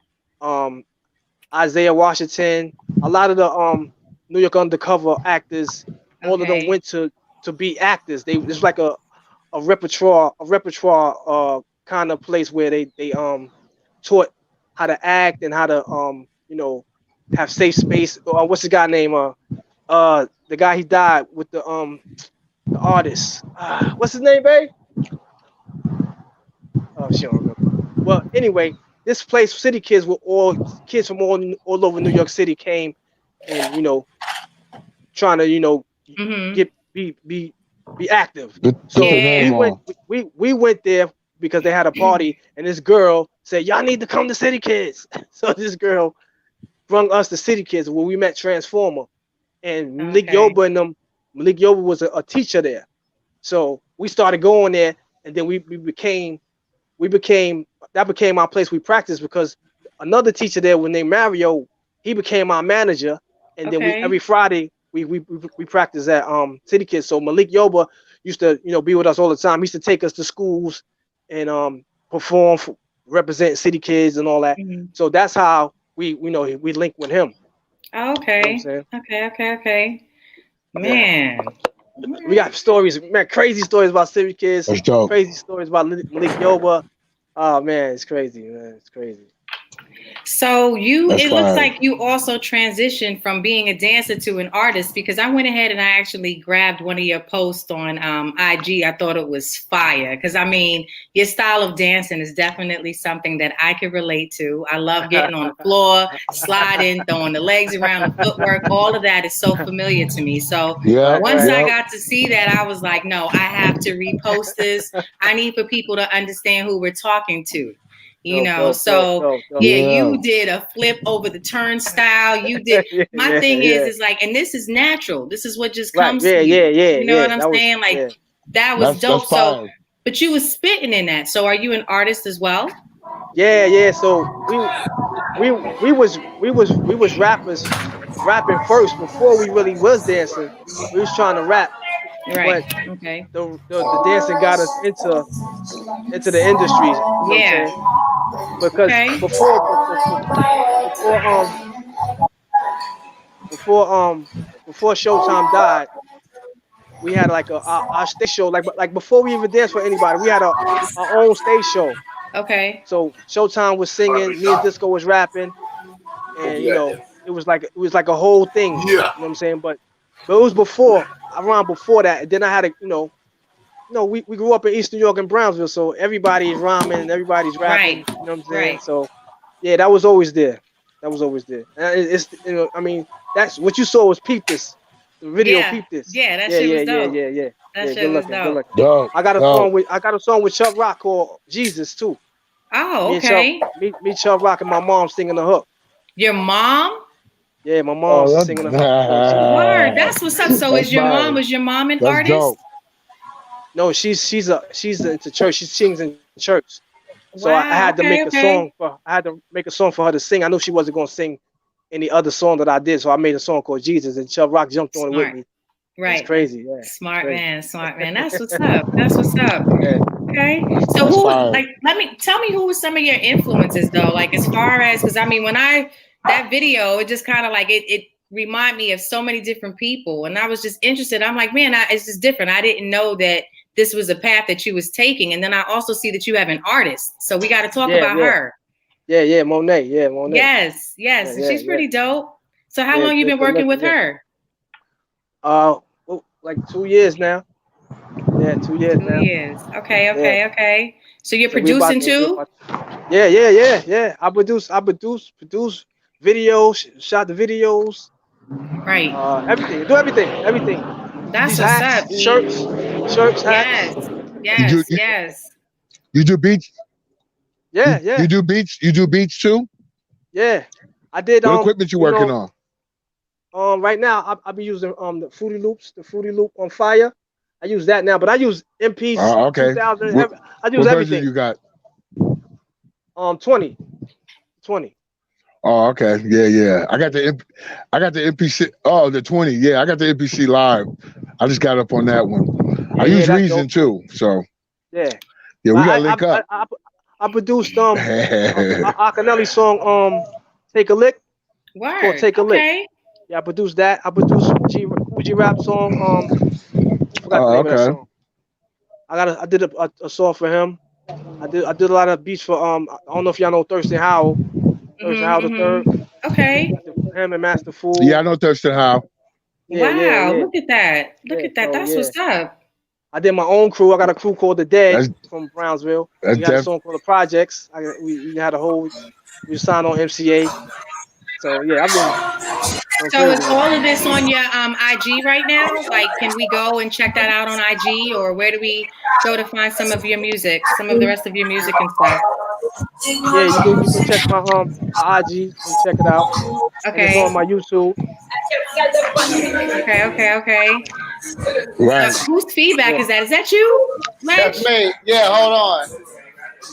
Isaiah Washington, a lot of the New York undercover actors, all of them went to be actors. It's like a repertoire kind of place where they taught how to act and how to have safe space. What's the guy name? The guy he died with the artist. What's his name, babe? Oh, she don't remember. Well, anyway, this place, City Kids, were all kids from all over New York City came, and trying to be active. So we went there because they had a party, and this girl said, "Y'all need to come to City Kids." So this girl brought us to City Kids where we met Transformer, and Malik Yoba and them. Malik Yoba was a teacher there, so we started going there, and then we became that became our place we practiced because another teacher there named Mario, he became our manager, and then every Friday we practiced at City Kids. So Malik Yoba used to be with us all the time. He used to take us to schools and perform, represent City Kids and all that. Mm-hmm. So that's how we linked with him. Okay. Okay. Man. We got stories, man, crazy stories about City Kids, crazy stories about Malik Yoba. Oh man, it's crazy, man. It's crazy. So it looks like you also transitioned from being a dancer to an artist, because I went ahead and I actually grabbed one of your posts on IG. I thought it was fire because, I mean, your style of dancing is definitely something that I could relate to. I love getting on the floor, sliding, throwing the legs around, the footwork. All of that is so familiar to me. So once I got to see that, I was like, no, I have to repost this. I need for people to understand who we're talking to. You know, you did a flip over the turnstile. You did. My thing is like, and this is natural. This is what just comes to you. You know what I'm saying? Like, that was dope. So, but you was spitting in that. So, are you an artist as well? Yeah. So we was rapping first before we really was dancing. We was trying to rap. Right. But the dancing got us into the industry. You know what I'm saying? Because before Showtime died, we had like our stage show. Like before we even danced for anybody, we had our own stage show. Okay. So Showtime was singing, me and Disco was rapping, and you know it was like a whole thing. You know what I'm saying? But it was around before that. And then I had to we grew up in East New York and Brownsville, so everybody is rhyming and everybody's rapping. Right. You know what I'm saying? Right. So yeah, that was always there. And it's I mean, that's what you saw was Peep This. The video Peep This. Yeah, that shit was dope. Yeah. That shit was dope. Dope. I got a song with Chubb Rock called Jesus too. Oh, okay. Me, Chubb Rock, and my mom singing the hook. Your mom? Yeah, my mom's singing the hook. Word, that's what's up. So was your mom an artist? Dope. No, she's into church. She sings in church. So I had to make a song for her to sing. I knew she wasn't gonna sing any other song that I did, so I made a song called Jesus, and Chubb Rock jumped on it with me. Right. It's crazy. Yeah. Smart man. That's what's up. Yeah. Okay. So tell me who was some of your influences though? Like as far as, because I mean that video, it just kind of like it remind me of so many different people, and I was just interested. I'm like, man, it's just different. I didn't know that this was a path that you was taking. And then I also see that you have an artist. So we got to talk about her. Yeah, Monet. Yeah, Monet. Yes. She's pretty dope. So how long you been working with her? Like 2 years now. Yeah, 2 years now. 2 years. Okay. So you're producing too? Yeah. I produce videos, shot the videos. Right. Everything. Do everything. That's what's up. Shirts, hats. Yes. You do beats? Yeah. You do beats? You do beats too? Yeah. I did. What equipment you working on? Right now I be using the Fruity Loop on Fire. I use that now, but I use MPs. Okay. 2000. I use what everything. You got? 20. Oh, okay. Yeah. I got the MPC. Oh, the 20. Yeah, I got the MPC Live. I just got up on that one. I use Reason too. So yeah, we gotta link up. I produced Akinelli song Take a Lick. Word. Called Take a Lick. Yeah, I produced that. I produced BOOGIE rap song. I forgot the name of that song. I did a song for him. I did a lot of beats for I don't know if y'all know Thurston Howell. Thurston Howell the third. Okay. Him and Master Fool. Yeah, I know Thurston Howell. Yeah. Look at that. That's what's up. I did my own crew. I got a crew called The Dead from Brownsville. We had a song called The Projects. We had we signed on MCA. So yeah, I've been. So is all of this on your IG right now? Like, can we go and check that out on IG, or where do we go to find some of your music, some of the rest of your music and stuff? Yeah, you can check my IG and check it out. Okay. It's on my YouTube. Okay. Right. Whose feedback is that? Is that you, Ledge? That's me. Yeah, hold on.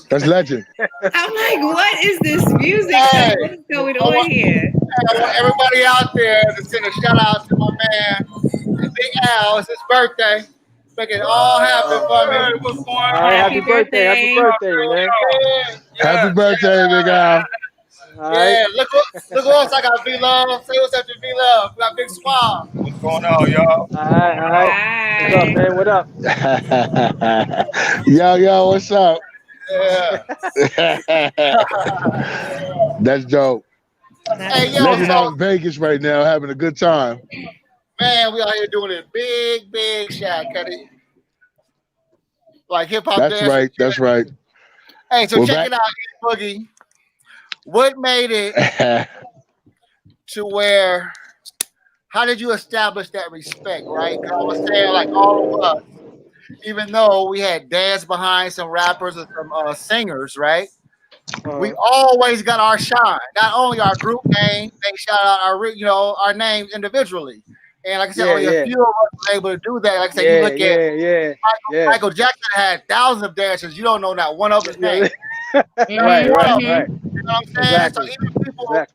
That's Legend. I'm like, what is this music? Hey, what is going on here? I want everybody out there to send a shout out to my man, Big Al. It's his birthday. Make it all happen for me. What's going on? Happy birthday, man. Happy birthday, Big Al. Yeah, look what else I got, V-Love. Say what's up to V-Love. We got Big Smile. What's going on, y'all? All right. What's up, man? What up? Yo, what's up? That's dope. Hey, yo, Living out in Vegas right now, having a good time. Man, we out here doing it big shot, Cuddy. Like hip hop dance. Right. That's right. Hey, so check it out, Boogie. What made it to where? How did you establish that respect? Right? Because I was saying, like all of us, even though we had dance behind some rappers and some singers, right? We always got our shine. Not only our group name, they shout out our names individually. And like I said, only a few of us were able to do that. Like I said, you look at Michael Jackson had thousands of dancers. You don't know not one of his names. Right. You know what I'm saying? Exactly. So even people,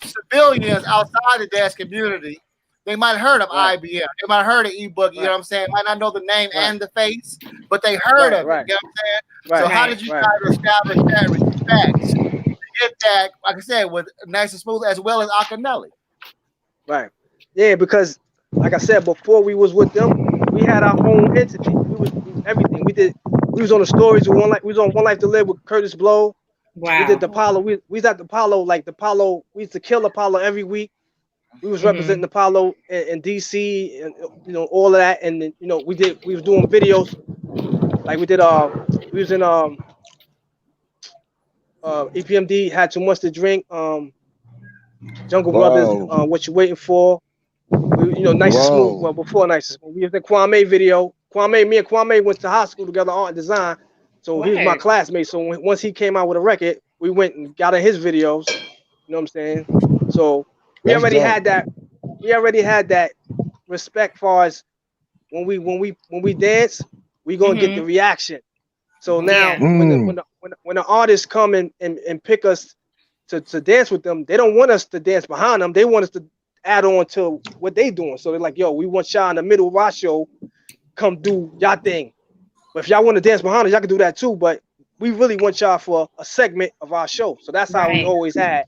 civilians outside the dance community, they might have heard of IBM. They might have heard of E-Boogie. You know what I'm saying? Might not know the name and the face, but they heard of it. You know what I'm saying? So how did you try to establish that respect? Get that, like I said, with Nice and Smooth as well as Akinelli. Right. Yeah, because like I said, before we was with them, we had our own entity. We was everything. We was on the stories. We was on One Life to Live with Curtis Blow. Wow. We did the Apollo. We was at the Apollo, like the Apollo. We used to kill Apollo every week. We was representing Apollo in DC and all of that. And then, we was doing videos. Like we was in EPMD, Had Too Much to Drink, Jungle Brothers, What You Waiting For? Nice and Smooth. Well, before Nice and Smooth, we was the Kwame video. Me and Kwame went to high school together, art and design. So he was my classmate. So once he came out with a record, we went and got in his videos. You know what I'm saying? So we already had that. We already had that respect, far as when we dance, we gonna get the reaction. So now when the artists come and pick us to dance with them, they don't want us to dance behind them. They want us to add on to what they doing. So they're like, yo, we want y'all in the middle of our show, come do y'all thing. But if y'all want to dance behind us, y'all can do that too. But we really want y'all for a segment of our show. So that's how we always had.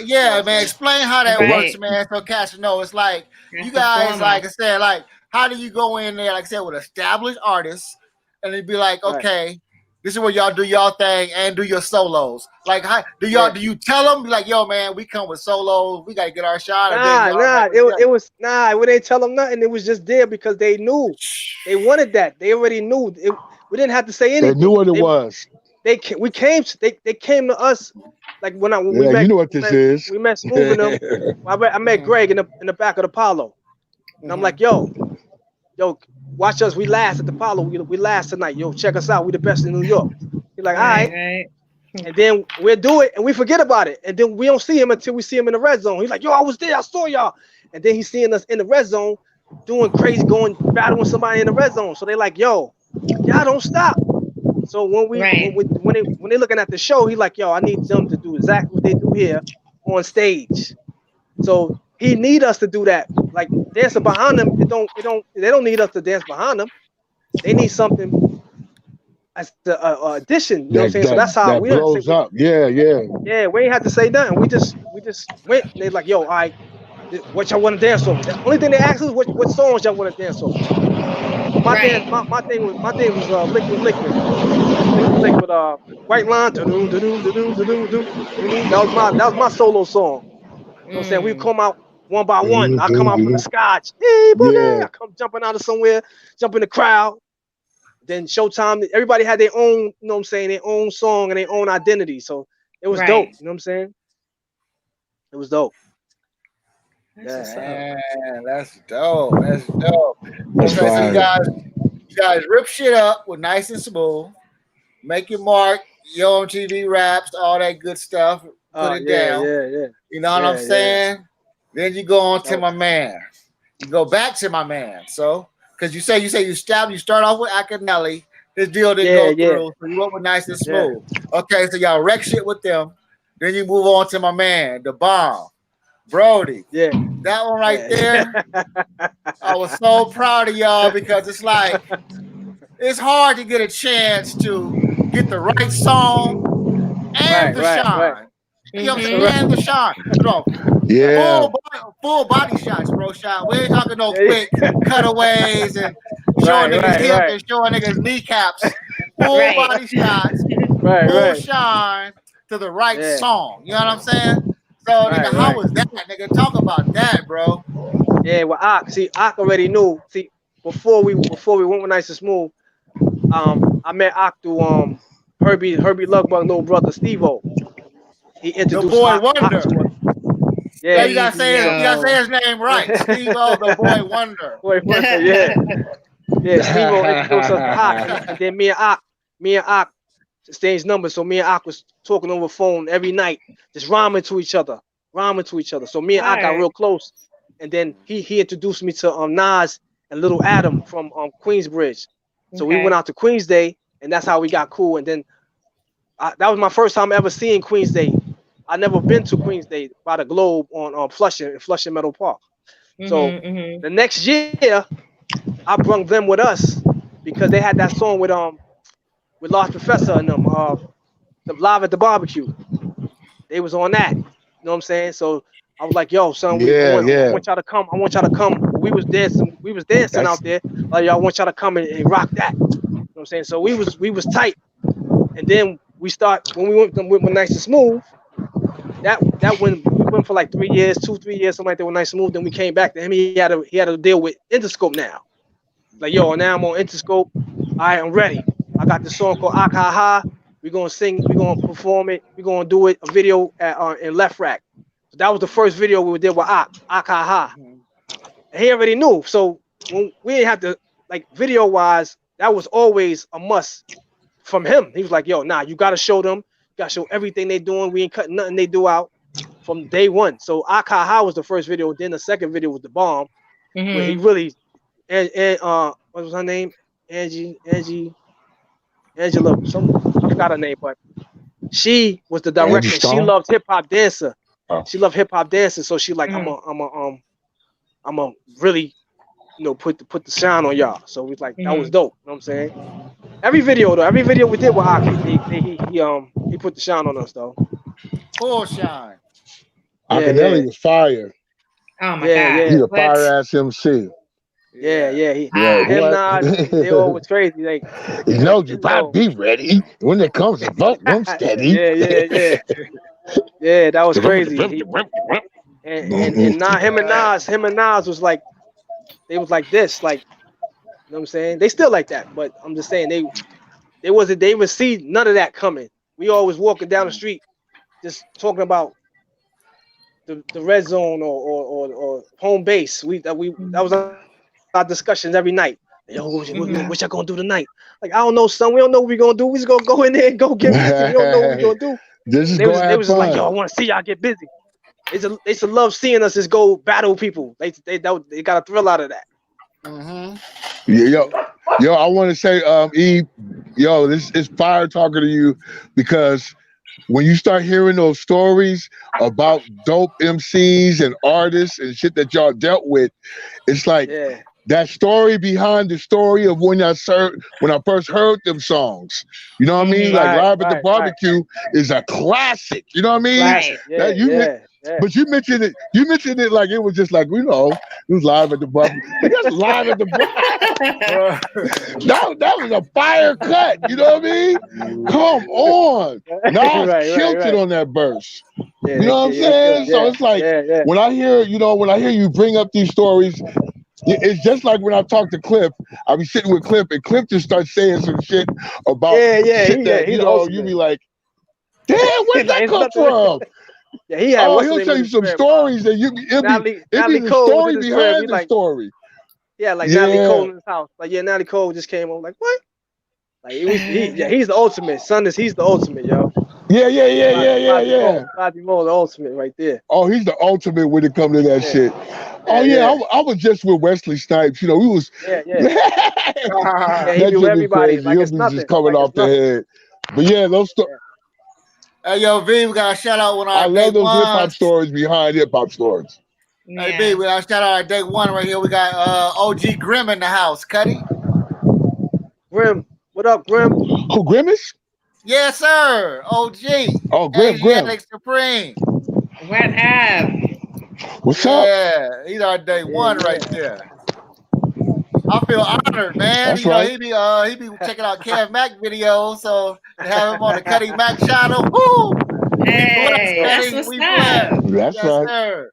Yeah, man. Explain how that works, man. So cats know it's like you guys, like I said, like how do you go in there, like I said, with established artists, and it'd be like, okay, this is where y'all do y'all thing and do your solos. Like, how do y'all do you tell them like, yo, man, we come with solos, we gotta get our shot? We didn't tell them nothing. It was just there because they knew they wanted that. They already knew. We didn't have to say anything. They knew what it was. They came to us like when we met. You know what this is. We met Smooth and them. I met Greg in the back of the Apollo, and I'm like, yo, watch us. We last at the Apollo. We last tonight. Yo, check us out. We the best in New York. He's like, all right. And then we'll do it, and we forget about it, and then we don't see him until we see him in the red zone. He's like, yo, I was there. I saw y'all. And then he's seeing us in the red zone, doing crazy, battling somebody in the red zone. So they like, yo, y'all don't stop. So when they looking at the show, he's like, yo, I need them to do exactly what they do here on stage. So he need us to do that. Like dancing behind them, they don't need us to dance behind them. They need something as the addition. You know what I'm saying? So that's how we blows up. Yeah. Yeah, we ain't had to say nothing. We just went. And they like, yo, all right, what y'all want to dance over? The only thing they asked us what songs y'all want to dance over. My thing was liquid, White Line. That was my solo song. You know what I'm saying? We come out one by one. I come out from the scotch. Hey, boogie! I come jumping out of somewhere, jump in the crowd. Then Showtime, everybody had their own, you know what I'm saying, their own song and their own identity. So it was dope. You know what I'm saying? It was dope. Man, that's dope. That's dope. Okay, so you guys rip shit up with Nice and Smooth, make your mark, Yo MTV raps, all that good stuff. Put it down. You know what I'm saying? Then you go on to my man. You go back to my man. So, because you say you start off with Akinelli. This deal didn't go through. So you went with Nice and Smooth. Okay, so y'all wreck shit with them. Then you move on to my man, the Bomb. Brody, that one right there. I was so proud of y'all because it's like it's hard to get a chance to get the right song and the shine. You know what I'm saying? And the shine. Full body shots, bro. Shot. We ain't talking no quick cutaways and showing niggas hip and showing niggas kneecaps. full body shots, full shine to the right song. You know what I'm saying? So, nigga, how was that, nigga? Talk about that, bro. Yeah, well, Ak already knew. See, before we went with Nice and Smooth, I met Ak through Herbie Lugbug little brother Steve-O. He introduced the boy Ak Wonder. To us. Yeah, you gotta say his name right. Steve-O, the boy Wonder. Boy Wonder, yeah. Yeah, Steve-O introduced us to Ak, and then me and Ak exchanged numbers. So me and Ak was talking over the phone every night, just rhyming to each other. So me and Ak got real close, and then he introduced me to Nas and Little Adam from Queensbridge. So we went out to Queens Day, and that's how we got cool. And then that was my first time ever seeing Queens Day. I never been to Queens Day by the Globe on Flushing Meadow Park. So the next year, I brung them with us because they had that song with Lost Professor and them, the Live at the Barbecue. They was on that. You know what I'm saying? So I was like, yo, son, I want y'all to come. We was dancing out there. Like, y'all want y'all to come and rock that. You know what I'm saying? So we was tight. And then when we went with Nice and Smooth, that when we went for like 3 years, 2-3 years, something like that with Nice and Smooth, then we came back to him. He had to deal with Interscope now. Like, yo, now I'm on Interscope. All right, I'm ready. I got this song called Ak Ha Ha. We're gonna sing, we're gonna perform it, we're gonna do it, a video in Left Rack. So that was the first video we did with Ak Ha Ha. And he already knew. So when we didn't have to, like, video wise, that was always a must from him. He was like, yo, nah, you gotta show them, you gotta show everything they doing. We ain't cutting nothing they do out from day one. So Ak Ha Ha was the first video, then the second video was The Bomb, where he really and what was her name? Angela, I forgot her name, but she was the director. She loved hip hop dancer. She loved hip hop dancer, so she like, I'm a really, put the shine on y'all. So we like, that was dope. You know what I'm saying? Every video we did with Ak, he put the shine on us though. Full shine. Akinelli was fire. Oh my god, he's a fire ass MC. Him, Nas, they all was crazy. Like, you better be ready when it comes to vote. I'm steady. Yeah, that was crazy. And him and Nas was like, they was like this, like, you know what I'm saying? They still like that, but I'm just saying they would see none of that coming. We always walking down the street, just talking about the red zone or home base. That was our discussions every night. Yo, what y'all gonna do tonight? Like, I don't know, son. We don't know what we gonna do. We just gonna go in there and go get busy. We don't know what we gonna do. They was just like, yo, I want to see y'all get busy. They should love seeing us just go battle people. They got a thrill out of that. Yo, I want to say, E, this is fire talking to you, because when you start hearing those stories about dope MCs and artists and shit that y'all dealt with, it's like that story behind the story of when I first heard them songs. You know what I mean? Like Live at the Barbecue is a classic. You know what I mean? But you mentioned it like it was just like, it was Live at the Barbecue. That's Live at the Barbecue. that was a fire cut. You know what I mean? Come on. Nas killed it on that verse. You know what I'm saying? So it's like, when I hear you bring up these stories, it's just like when I talk to Cliff, I'll be sitting with Cliff, and Cliff just starts saying some shit about shit that, you be like, damn, where'd that come from? Yeah, he had. He'll tell you some stories that it'll be the story behind the story. Yeah, like Natalie Cole in his house. Like, Natalie Cole just came over. Like, what? Like, he's the ultimate. He's the ultimate, yo. Yeah. Bobby Moore, the ultimate right there. Oh, he's the ultimate when it comes to that shit. I was just with Wesley Snipes. We was. He knew everybody. Like, it's nothing. Just coming off the head. But those stories. Hey, yo, V, we got a shout out when I love those hip hop stories behind hip hop stories. Hey, V, we got a shout out at Day One right here. We got OG Grim in the house. Cuddy. Grim. What up, Grim? Who, Grimace? Yes, sir. OG. Oh, Grim. Supreme. What up? What's up? Yeah, he's our Day One right there. I feel honored, man. That's right. He be checking out Kev Mack videos, so to have him on the Cutting Mack channel, whoo! Hey, that's what's up. That's yes, right. Sir.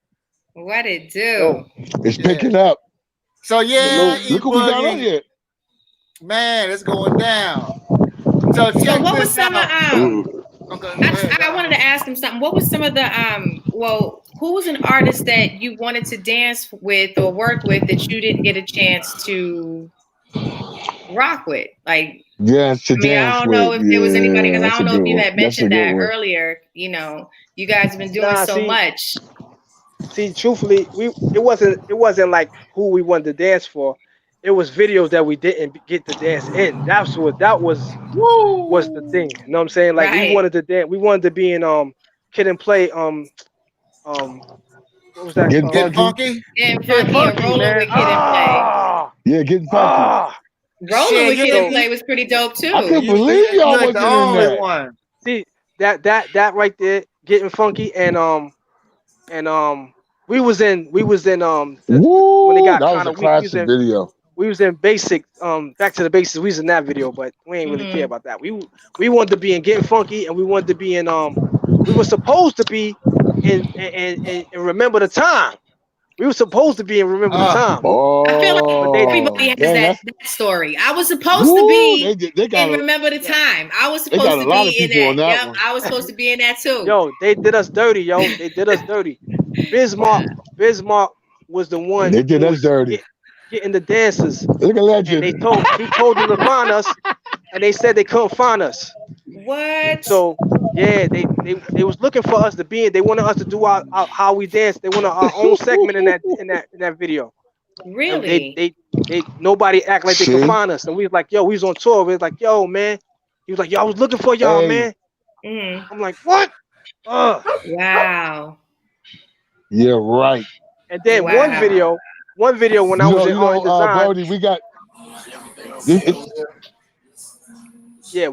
What it do? It's picking up. So yeah, look who we got on here. Man, it's going down. So what was some of I wanted to ask him something. What was some of the who was an artist that you wanted to dance with or work with that you didn't get a chance to rock with? Like, dance I don't know if there was anybody, because I don't know if you had mentioned that earlier. You know, you guys have been doing so much. See, truthfully, it wasn't like who we wanted to dance for. It was videos that we didn't get to dance in. That was the thing. You know what I'm saying? Like we wanted to dance. We wanted to be in Kid and Play. What was that? Getting funky. Getting funky, rolling with Kid and Play. Yeah, getting funky. Rolling with Kid and Play was pretty dope too. I can't believe y'all wasn't the only in that. one. See that right there, Getting Funky, and we was in when they got kind of weak. Video. We was in Basic, Back to the Basics. We was in that video, but we ain't really care about that. We wanted to be in Getting Funky, and we wanted to be in we were supposed to be in Remember the Time. We were supposed to be in Remember the Time. I feel like everybody has that story. I was supposed to be in Remember the Time. I was supposed to be in that. Yep, I was supposed to be in that too. Yo, they did us dirty, yo. They did us dirty. Bismarck was the one. They did us dirty. Getting the dancers. Look at Legend. And he told them to find us, and they said they couldn't find us. What? So yeah, they was looking for us to be in. They wanted us to do our how we dance. They wanted our own segment in that video. Really? And they nobody act like they could find us, and we was like, yo, we was on tour. We was like, yo, man. He was like, yo, I was looking for y'all, man. I'm like, what? Wow. Yeah, right. And then one video when I was in art and design. Brody, we got.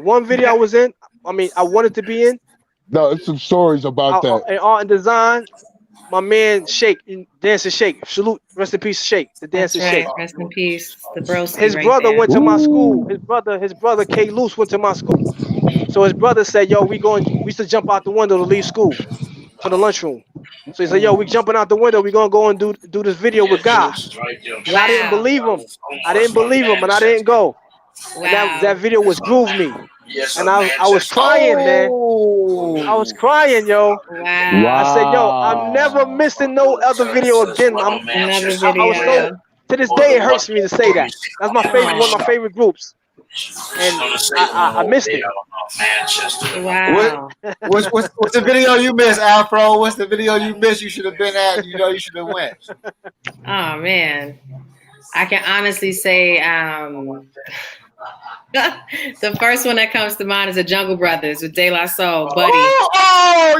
One video I was in. I mean, I wanted to be in. No, it's some stories about that. In art and design, my man Shake, Dancing Shake. Salute, rest in peace, Shake, the Dancing Shake. Rest in peace, the broski. His brother went to my school. His brother K. Luce went to my school. So his brother said, "Yo, we used to jump out the window to leave school to the lunchroom." So he said, "Yo, we jumping out the window. We gonna go and do this video with God." And I didn't believe him. And I didn't go. And that video was Groove Me. And I was crying, man. I was crying, yo. Wow. I said, yo, I'm never missing no other video again. To this day, it hurts me to say that. That's my favorite, one of my favorite groups. And I missed it. Wow. What's the video you missed, Afro? What's the video you missed? You should have been at. You know, you should have went. Oh man, I can honestly say the first one that comes to mind is the Jungle Brothers with De La Soul, Buddy.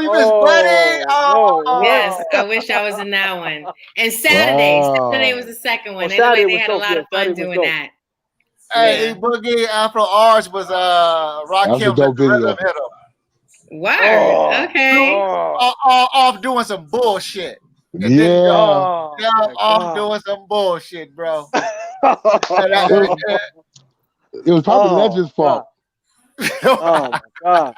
You missed Buddy. Yes, I wish I was in that one. And Saturday was the second one. They had a lot of fun doing that. Hey, Boogie, Afro Ours was Rakim Rhythm Hit 'Em. Wow. Okay. Off doing some bullshit. Off doing some bullshit, bro. It was probably Legend's fault. Oh my God.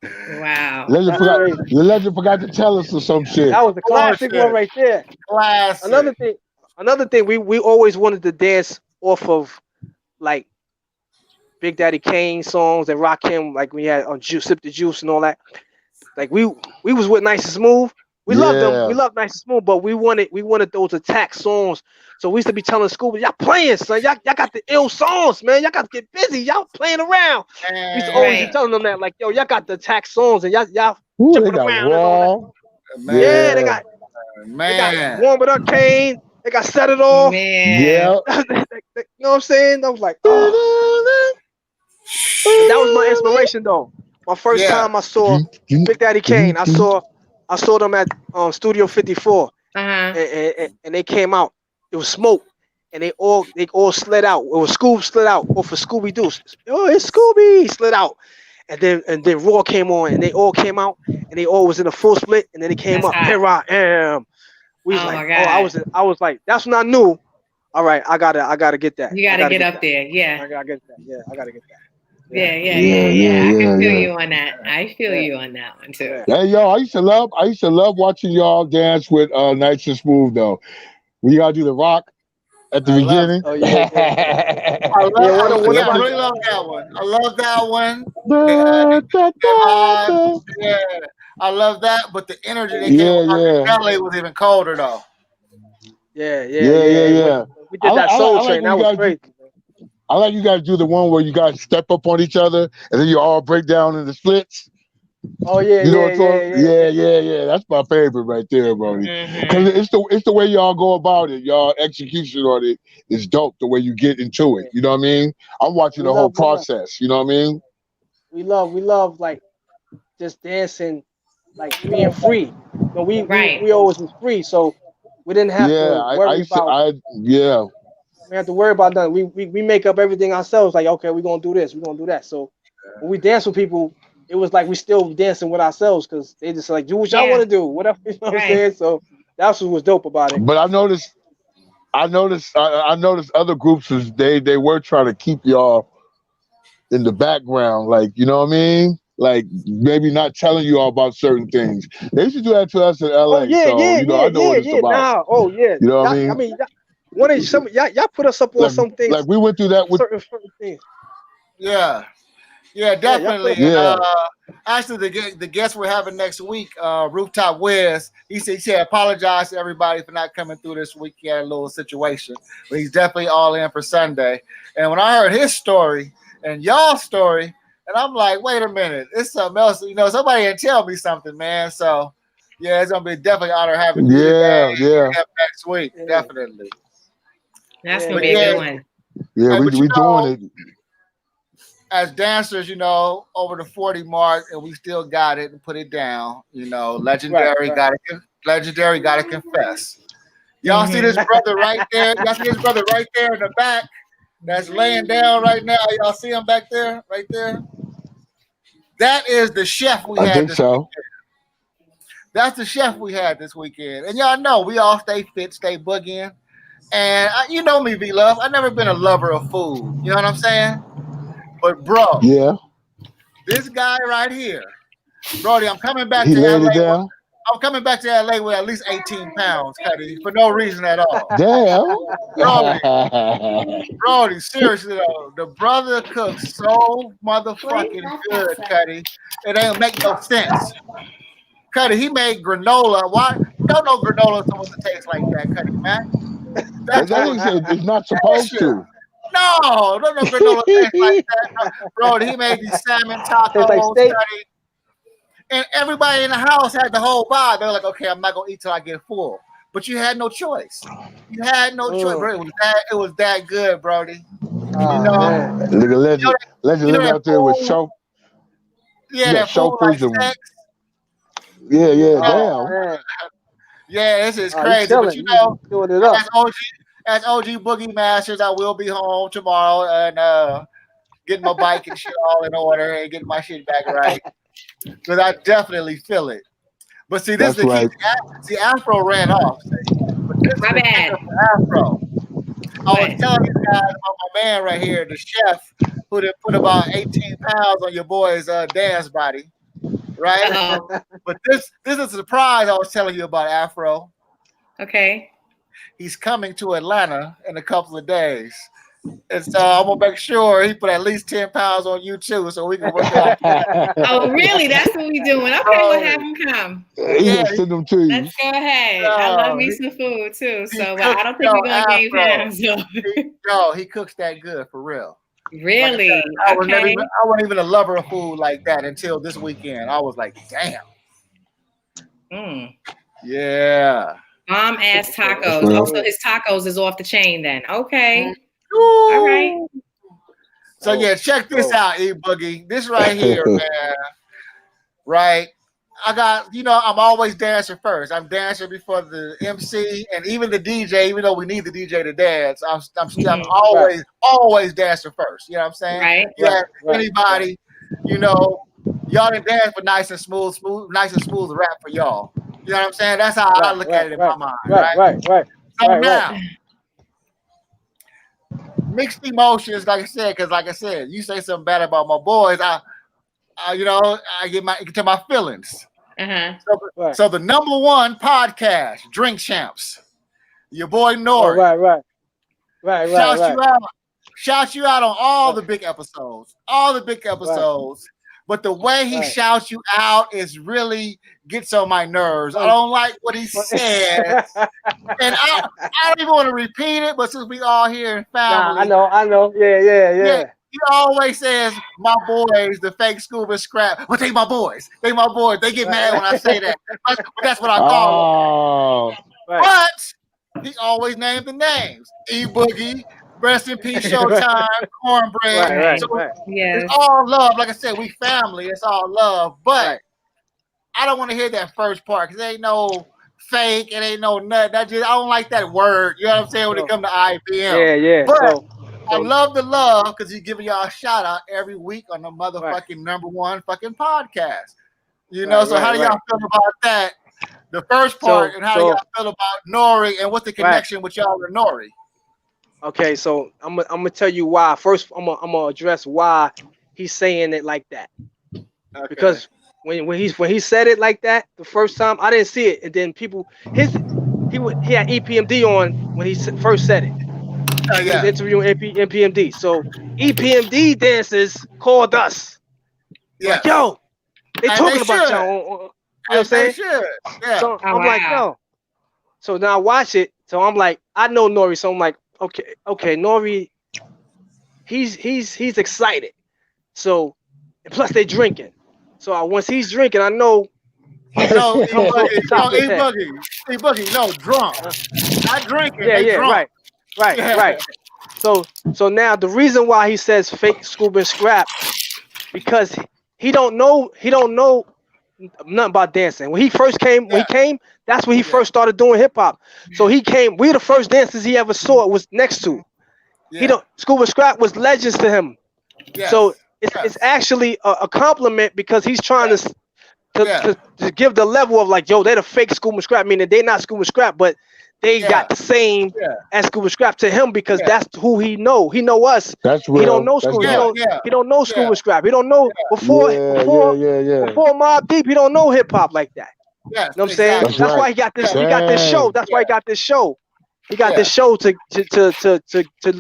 Wow. Legend forgot to tell us or some shit. That was a classic one right there. Classic. Another thing, we always wanted to dance off of like Big Daddy Kane songs and Rakim, like we had on Sip the Juice and all that. Like we was with Nice and Smooth. We loved them. We loved Nice and Smooth, but we wanted those attack songs. So we used to be telling school, y'all playing, son. Y'all got the ill songs, man. Y'all got to get busy. Y'all playing around. We used to always be telling them that, like, yo, y'all got the attack songs and y'all jumping around. And all that. Yeah, they got Warm It Up Kane. They got Set It Off. Man. Yeah. You know what I'm saying? I was like, oh. That was my inspiration, though. My first time I saw Big Daddy Kane, I saw them at Studio 54, and they came out. It was Smoke, and they all slid out. It was Scoob slid out, or for Scooby Doo. Oh, it's Scooby slid out, and then Raw came on, and they all came out, and they all was in a full split, and then they came up. Here I am. We was I was like, that's when I knew All right, I gotta get that. You gotta get up there. Yeah. I gotta get that. Yeah, I gotta get that. Yeah. I can feel you on that. I feel you on that one too. Hey, yo, I used to love watching y'all dance with Nice and Smooth though. We gotta do the rock at the beginning. I really love that one. I love that one. Yeah, I love that. But the energy they gave LA was even colder though. Yeah. We did that Soul Train. That was crazy. I like you guys do the one where you guys step up on each other and then you all break down in the splits. Oh yeah, you know what I'm saying? Yeah. That's my favorite right there, bro. Because it's the way y'all go about it. Y'all execution on it is dope. The way you get into it. You know what I mean? I'm watching the whole process. You know what I mean? We love like just dancing, like being free. No, we always was free, so we didn't have to worry about. We have to worry about nothing. We make up everything ourselves. Like, okay, we're gonna do this, we're gonna do that. So when we dance with people, it was like we still dancing with ourselves because they just like do what y'all want to do, whatever. You know what I'm saying? So that's what was dope about it. But I noticed other groups they were trying to keep y'all in the background, like, you know what I mean? Like maybe not telling you all about certain things. They used to do that to us in LA. I know what it's about. You know what I mean? I mean, y'all put us up on some things. Like we went through that with certain things. Yeah, definitely. Actually, the guest we're having next week, Rooftop Wiz, he said apologize to everybody for not coming through this week. He had a little situation, but he's definitely all in for Sunday. And when I heard his story and y'all's story, and I'm like, wait a minute, it's something else. You know, somebody can tell me something, man. So yeah, it's gonna be definitely an honor having you next week. Definitely. That's gonna be a good one. Yeah, we doing it. As dancers, you know, over the 40 mark, and we still got it and put it down. You know, legendary gotta confess. Y'all see this brother right there? Y'all see this brother right there in the back that's laying down right now? Y'all see him back there, right there? That is the chef we had this weekend. That's the chef we had this weekend. And y'all know we all stay fit, stay boogieing. And you know me, V-Love. I've never been a lover of food. You know what I'm saying? But bro, this guy right here, Brody, I'm coming back to LA. I'm coming back to LA with at least 18 pounds, Cuddy, for no reason at all. Damn. Brody, seriously though, the brother cooks so motherfucking good, Cuddy. It ain't make no sense. Cuddy, he made granola. Why? Don't know granola supposed to taste like that, Cuddy, man. It's not supposed to. No granola tastes like that. No. Bro, he made these salmon tacos, Cuddy. And everybody in the house had the whole vibe. They're like, okay, I'm not gonna eat till I get full. But you had no choice. You had no choice, bro. It was that good, Brody. Look at legend out there with show. Yeah, that food like sex. Damn. Yeah, this is crazy. But you know, as OG Boogie Masters, I will be home tomorrow and getting my bike and shit all in order and getting my shit back right. Because I definitely feel it. But see, this is the key. See, Afro ran off. My bad. Afro. I was telling you guys about my man right here, the chef, who put about 18 pounds on your boy's dance body. Right? But this is a surprise I was telling you about, Afro. Okay. He's coming to Atlanta in a couple of days. And so I'm gonna make sure he put at least 10 pounds on you too, so we can work out. Oh, really? That's what we doing. Okay, we'll have him come. Yeah, send them to you. Let's go ahead. I love me some food too, so but I don't think we're gonna gain pounds. He cooks that good for real. Really? Like I wasn't even a lover of food like that until this weekend. I was like, damn. Yeah. Bomb ass tacos. Oh, so his tacos is off the chain then. Okay. All right. So yeah, check this out, E-Boogie. This right here, man. Right. I got, I'm always dancer first. I'm dancer before the MC and even the DJ, even though we need the DJ to dance, I'm always dancer first. You know what I'm saying? Right. Anybody, y'all didn't dance for nice and smooth rap for y'all. You know what I'm saying? That's how I look at it in my mind. Right. So now, mixed emotions, like I said, you say something bad about my boys, I get to my feelings. So the number one podcast, Drink Champs, your boy Nori. Right. Shouts you out on all the big episodes. But the way he shouts you out is really gets on my nerves. I don't like what he says. And I don't even want to repeat it, but since we all here in family. Nah, I know. Yeah. He always says, my boys, the fake scuba scrap. Well, they my boys. They get mad when I say that. But that's what I call them. But he always named the names. E-Boogie, Rest in Peace, Showtime, Cornbread. It's all love. Like I said, we family. It's all love. But I don't want to hear that first part because it ain't no fake. It ain't no nut. I don't like that word. You know what I'm saying? When it comes to IBM. Yeah. But I love the love because he's giving y'all a shout out every week on the motherfucking number one fucking podcast. You know, so how do y'all feel about that? The first part, and how do y'all feel about Nori, and what's the connection with y'all and Nori? Okay, so I'm gonna tell you why. First, I'm gonna address why he's saying it like that. Okay. Because when he said it like that the first time, I didn't see it, and then he had EPMD on when he first said it. He was interviewing EPMD. So EPMD dancers called us. Yeah. Like, yo, they talking about y'all. You know what I'm saying? Yeah. So I'm like, yo. So now I watch it. So I'm like, I know Nori. So I'm like, okay, Nori, he's excited. So plus they drinking. So once he's drinking, I know. No, E-Boogie, no, drunk. Not drinking. Yeah, drunk. Right. So now the reason why he says fake scuba and scrap, because he don't know nothing about dancing. When he first came, that's when he first started doing hip hop. So he came. We the first dancers he ever saw was next to. Scuba Scrap was legends to him. So it's actually a compliment because he's trying to give the level of like, yo, they're the fake Scuba Scrap, meaning they're not Scuba Scrap, but they got the same as Scuba Scrap to him because that's who he know. He know us. That's real. He don't know Scuba. He don't know Scuba Scrap. He don't know before Mobb Deep. He don't know hip hop like that. You know what I'm saying? That's why he got this. He got this show. That's why he got this show. He got this show to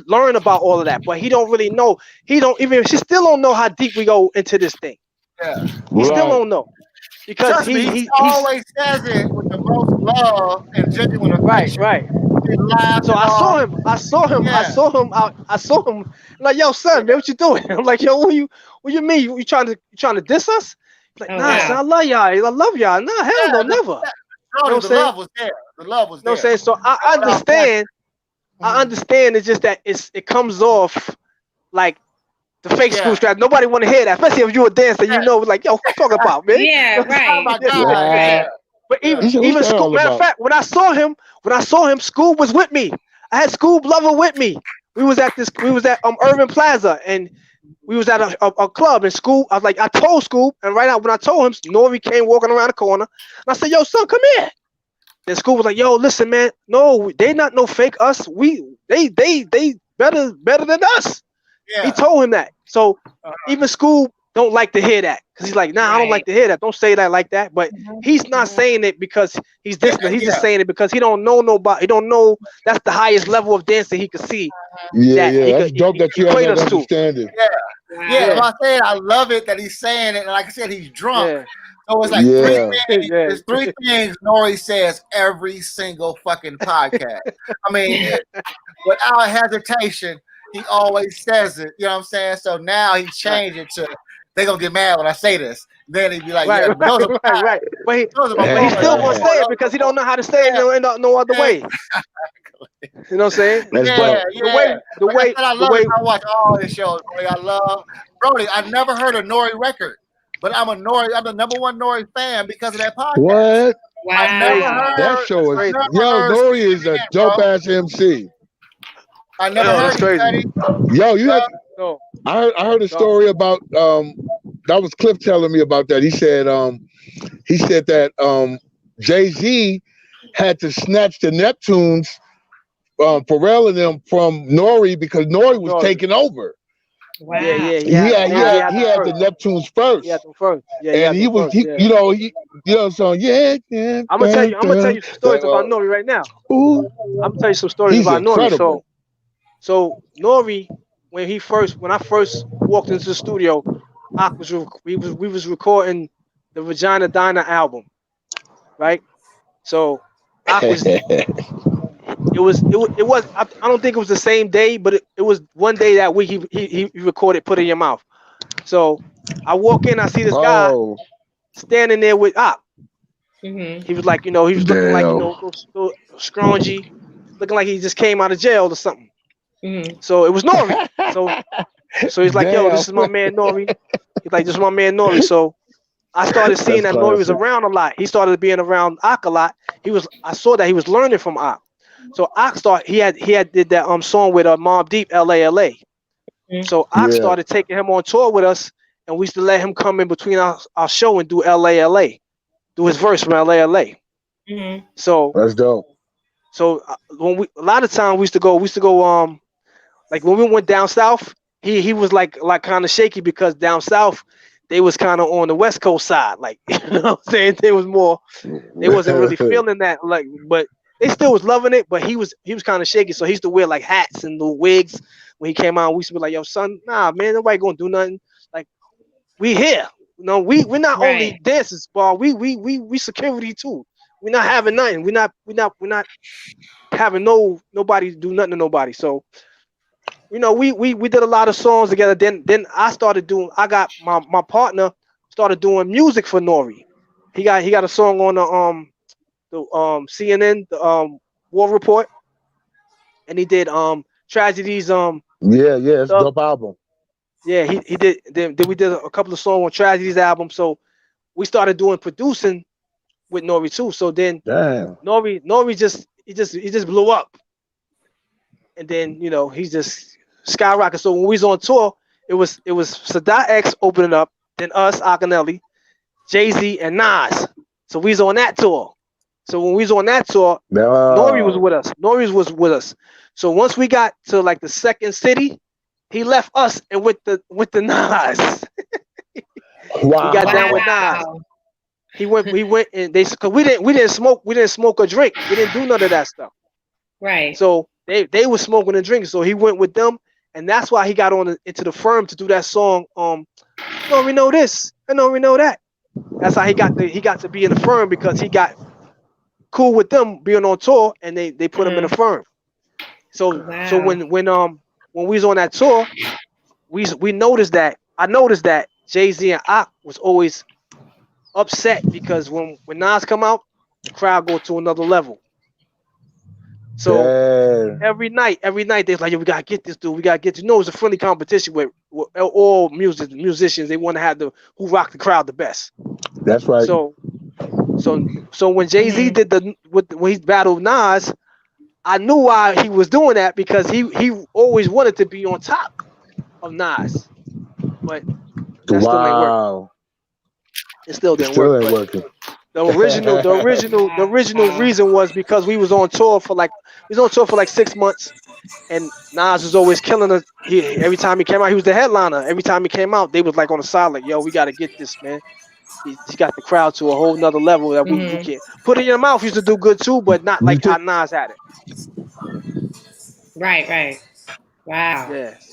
learn about all of that. But he don't really know. He still don't know how deep we go into this thing. Yeah. He still don't know. Because he always says it with the most love and genuine affection. Right. So I saw him. Like, yo, son, man, what you doing? I'm like, yo, what you mean? You trying to diss us? He's like, nah, son, I love y'all. I love y'all. Nah, hell no, never. The love was there. The love was there. You know what I'm saying? So I understand. I understand. It's just that it comes off like the fake school strap. Nobody want to hear that, especially if you're a dancer. You know, like, yo, what you talking about, man? Yeah, right. Oh my God. But even Scoob, matter of fact, when I saw him, Scoob was with me. I had Scoob Lover with me. We was at Urban Plaza, and we was at a club. And Scoob, I told Scoob, and right out when I told him, Nori came walking around the corner, and I said, yo, son, come here. Then Scoob was like, yo, listen, man, no, they not no fake us. They better than us. Yeah. He told him that. So even Scoob don't like to hear that because he's like, nah, I don't like to hear that. Don't say that like that. But he's not saying it because he's dissing. He's just saying it because he don't know nobody. He don't know that's the highest level of dancing he could see. That's dope that you have that understanding. I said I love it that he's saying it, and like I said, he's drunk. Yeah. So it's like there's three things Nori says every single fucking podcast. I mean, without hesitation. He always says it, you know what I'm saying? So now he changed it to, they gonna get mad when I say this. Then he'd be like, right. But he still gonna say it because he don't know how to say it no other way. You know what I'm saying? The way I watch all his shows, Brody. I love Brody. I never heard a Nori record, but I'm the number one Nori fan because of that podcast. What? Wow. I never heard that show is Nori is a dope ass MC. I never heard crazy. Yo, you have. I heard a story about that was Cliff telling me about that. He said that Jay-Z had to snatch the Neptunes Pharrell and them from Nori because Nori was taking over. Wow. Yeah. He had the Neptunes first. He had them first. Yeah, and he was, so I'm gonna tell you some stories about Nori right now. I'm gonna tell you some stories about incredible. Nori. So Nori, when I first walked into the studio, we was recording the Vagina Diner album, right? So I was. It was. I don't think it was the same day, but it was one day that week. He recorded "Put It in Your Mouth." So I walk in, I see this guy standing there with Op. Mm-hmm. He was like, he was looking like, little scroungy, looking like he just came out of jail or something. Mm-hmm. So it was Nori. So he's like, yo, this is my man Nori. He's like, this is my man Nori. So I started seeing that Nori was around a lot. He started being around Ak a lot. I saw that he was learning from Ak. So Ak he did that song with Mobb Deep, LA. Mm-hmm. So Ak started taking him on tour with us, and we used to let him come in between our show and do LA, do his verse from LA. Mm-hmm. So that's dope. So a lot of times we used to go like when we went down south, he was like kind of shaky because down south they was kind of on the West Coast side, like you know what I'm saying, they wasn't really feeling that, like, but they still was loving it, but he was kind of shaky, so he used to wear like hats and little wigs when he came out. We used to be like, yo son, nah man, nobody gonna do nothing, like we here, we're not only dancers, but we security too. We're not having nothing. We're not having nobody do nothing to nobody. So, we did a lot of songs together. Then I got my partner started doing music for Nori. He got a song on the CNN, the War Report, and he did Tragedies. It's a dope album. Yeah, he did. Then we did a couple of songs on Tragedies album. So we started doing producing with Nori too. So then Nori just blew up, and then he's just skyrocketed. So when we was on tour, it was Sadat X opening up, then us, Akinelli, Jay-Z, and Nas. So we was on that tour. So when we was on that tour, Nori was with us. Nori was with us. So once we got to like the second city, he left us and with the Nas. Wow. We got down with Nas. We went and cause we didn't smoke or drink. We didn't do none of that stuff. Right. So they were smoking and drinking. So he went with them, and that's why he got into the firm to do that song. No, we know this. I know we know that. That's how he got to be in the firm, because he got cool with them being on tour, and they put him in the firm. So when we was on that tour, we noticed that I noticed that Jay-Z and Ak was always upset because when Nas come out, the crowd go to another level. So every night they're like, yo, we gotta get this dude. We gotta get to it's a friendly competition with all musicians. They want to have who rock the crowd the best. That's right. So when Jay-Z did when he battled Nas, I knew why he was doing that, because he always wanted to be on top of Nas, but that still ain't working. It still didn't work. Ain't working. The original reason was because we was on tour for like 6 months, and Nas was always killing us. Every time he came out, he was the headliner. Every time he came out, they was like on the side, like, yo, we got to get this, man. He got the crowd to a whole nother level that we can't. Put It in Your Mouth used to do good too, but not like how Nas had it. Right. Wow.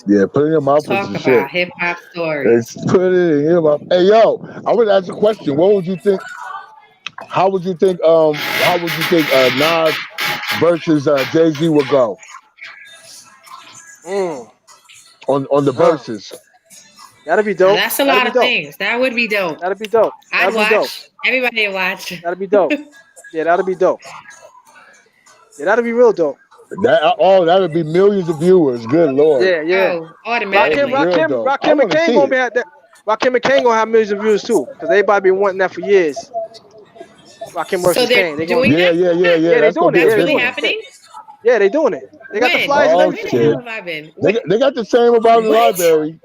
Yeah. Put It in Your Mouth. Talk about hip hop stories. Put it in your mouth. Hey, yo, I would ask a question. What would you think? How would you think? Nas versus Jay-Z would go on the verses? That'd be dope. That's a lot of things. That would be dope. That'd be dope. I'd watch. Everybody watch. That'd be dope. Yeah, that'd be dope. Yeah, that'd be real dope. That would be millions of viewers. Good Lord. Yeah. Oh, automatically. Rakim and Kane gonna be at that. Rakim and Kane gonna have millions of views too, because everybody been wanting that for years. Rakim versus Kane. They're doing that? Yeah, that's really happening? Yeah, they doing it. They got the flyers and everything. They got the same about the library.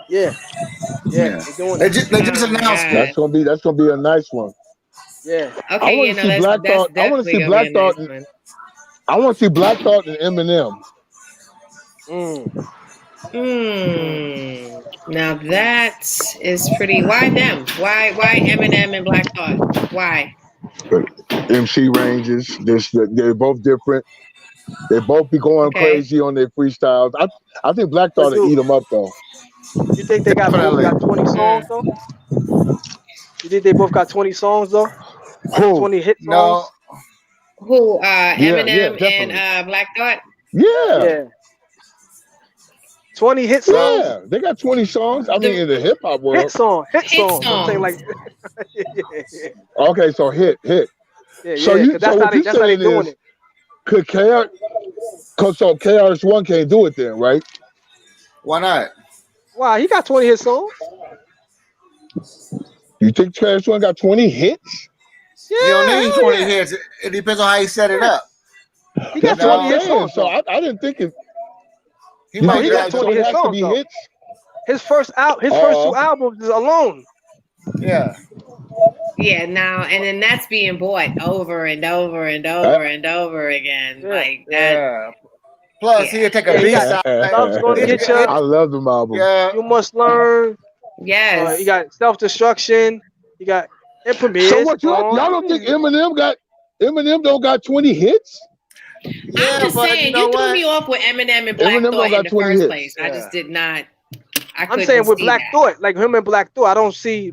Yeah, they're doing it. They just announced it. That's gonna be a nice one. Yeah. Okay, I want to see Black Thought. I want to see Black Thought and Eminem. Now that is pretty. Why them? Why Eminem and Black Thought? Why? MC ranges. They're both different. They both be going crazy on their freestyles. I think Black Thought will eat them up though. You think they both got 20 songs though? You think they both got 20 songs though? Who? 20 hit songs? No. Who? Eminem and Black Thought? Yeah. 20 hit songs? Yeah, they got 20 songs. I mean, in the hip hop world. Hit songs. I'm saying like. Okay, so hit. Yeah, so that's how they doing it. Could KRS-One can't do it then, right? Why not? Wow, he got 20 hit songs. You think KRS-One got 20 hits? Yeah, you don't need 20 hits. It depends on how you set it up. He got 20 hit songs. So I didn't think it. He got 20 hit songs. Hits? His first two albums is alone. Yeah. Yeah, now and then that's being bought over and over and over and over again. Like that. Yeah. Plus, he'll take a B-side. I love them albums. Yeah. You Must Learn. Yes. You got Self-Destruction. You got It Premieres. So what y'all don't think Eminem don't got 20 hits? Yeah, I'm just saying, you threw me off with Eminem and Black Thought in the first place. I just did not. I'm saying with Black Thought, like him and Black Thought, I don't see.